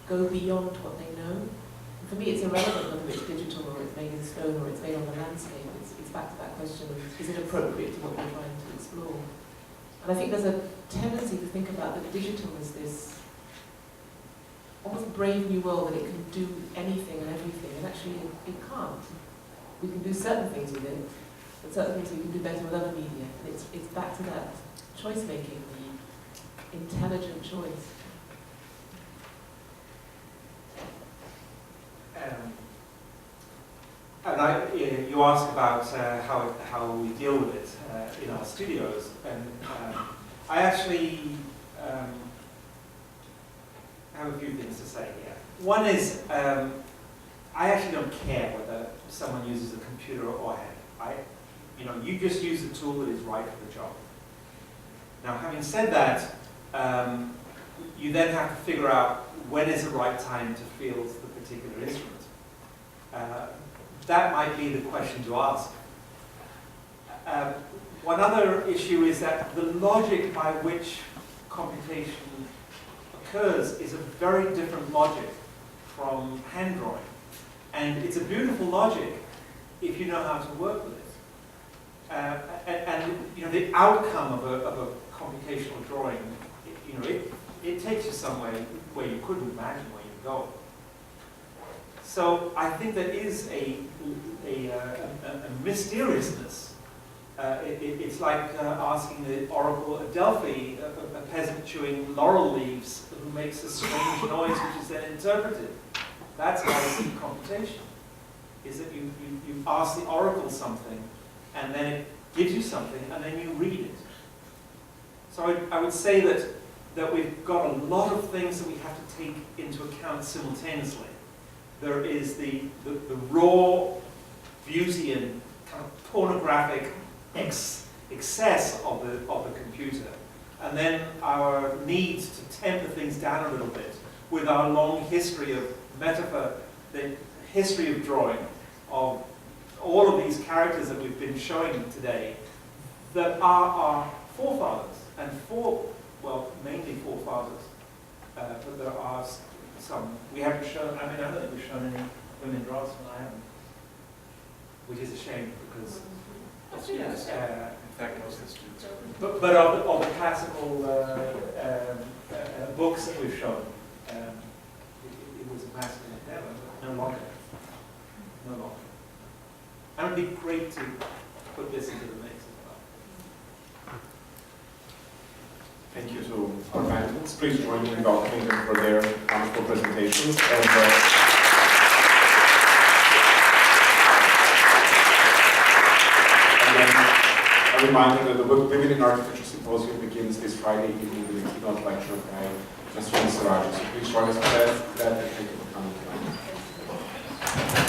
go beyond what they know. And for me, it's irrelevant whether it's digital or it's made in stone or it's made on the landscape. It's back to that question of, is it appropriate to what we're trying to explore? And I think there's a tendency to think about the digital as this almost brave new world that it can do anything and everything, and actually it can't. We can do certain things with it, but certain things we can do better with other media. And it's back to that choice making, the intelligent choice. And you asked about how we deal with it in our studios, and I actually have a few things to say here. One is, I actually don't care whether someone uses a computer or hand. You just use the tool that is right for the job. Now, having said that, you then have to figure out when is the right time to field the particular instrument. That might be the question to ask. One other issue is that the logic by which computation occurs is a very different logic from hand drawing. And it's a beautiful logic if you know how to work with it. And the outcome of a computational drawing, it takes you somewhere where you couldn't imagine where you go. So I think there is a mysteriousness. It's like asking the oracle at Delphi, a peasant chewing laurel leaves, who makes a strange noise which is then interpreted. That's how I see computation. Is that you ask the oracle something, and then it gives you something, and then you read it. So I would say that we've got a lot of things that we have to take into account simultaneously. There is the raw beauty and kind of pornographic excess of the computer, and then our need to temper things down a little bit with our long history of metaphor, the history of drawing, of all of these characters that we've been showing today, that are our forefathers, and mainly forefathers, but there are some. We haven't shown, I don't think we've shown any women draftsmen, I haven't. Which is a shame, because In fact, most of the students. but of the classical books that we've shown, it was a massive endeavor, but no longer. No longer. And it would be great to put this into the mix as well. Thank you to our panelists. Please join me in welcoming them for their wonderful presentations. A reminder that the Women in Architecture Symposium begins this Friday evening with a keynote lecture by Mr. Saraji. So please join us for that. Thank you for coming tonight.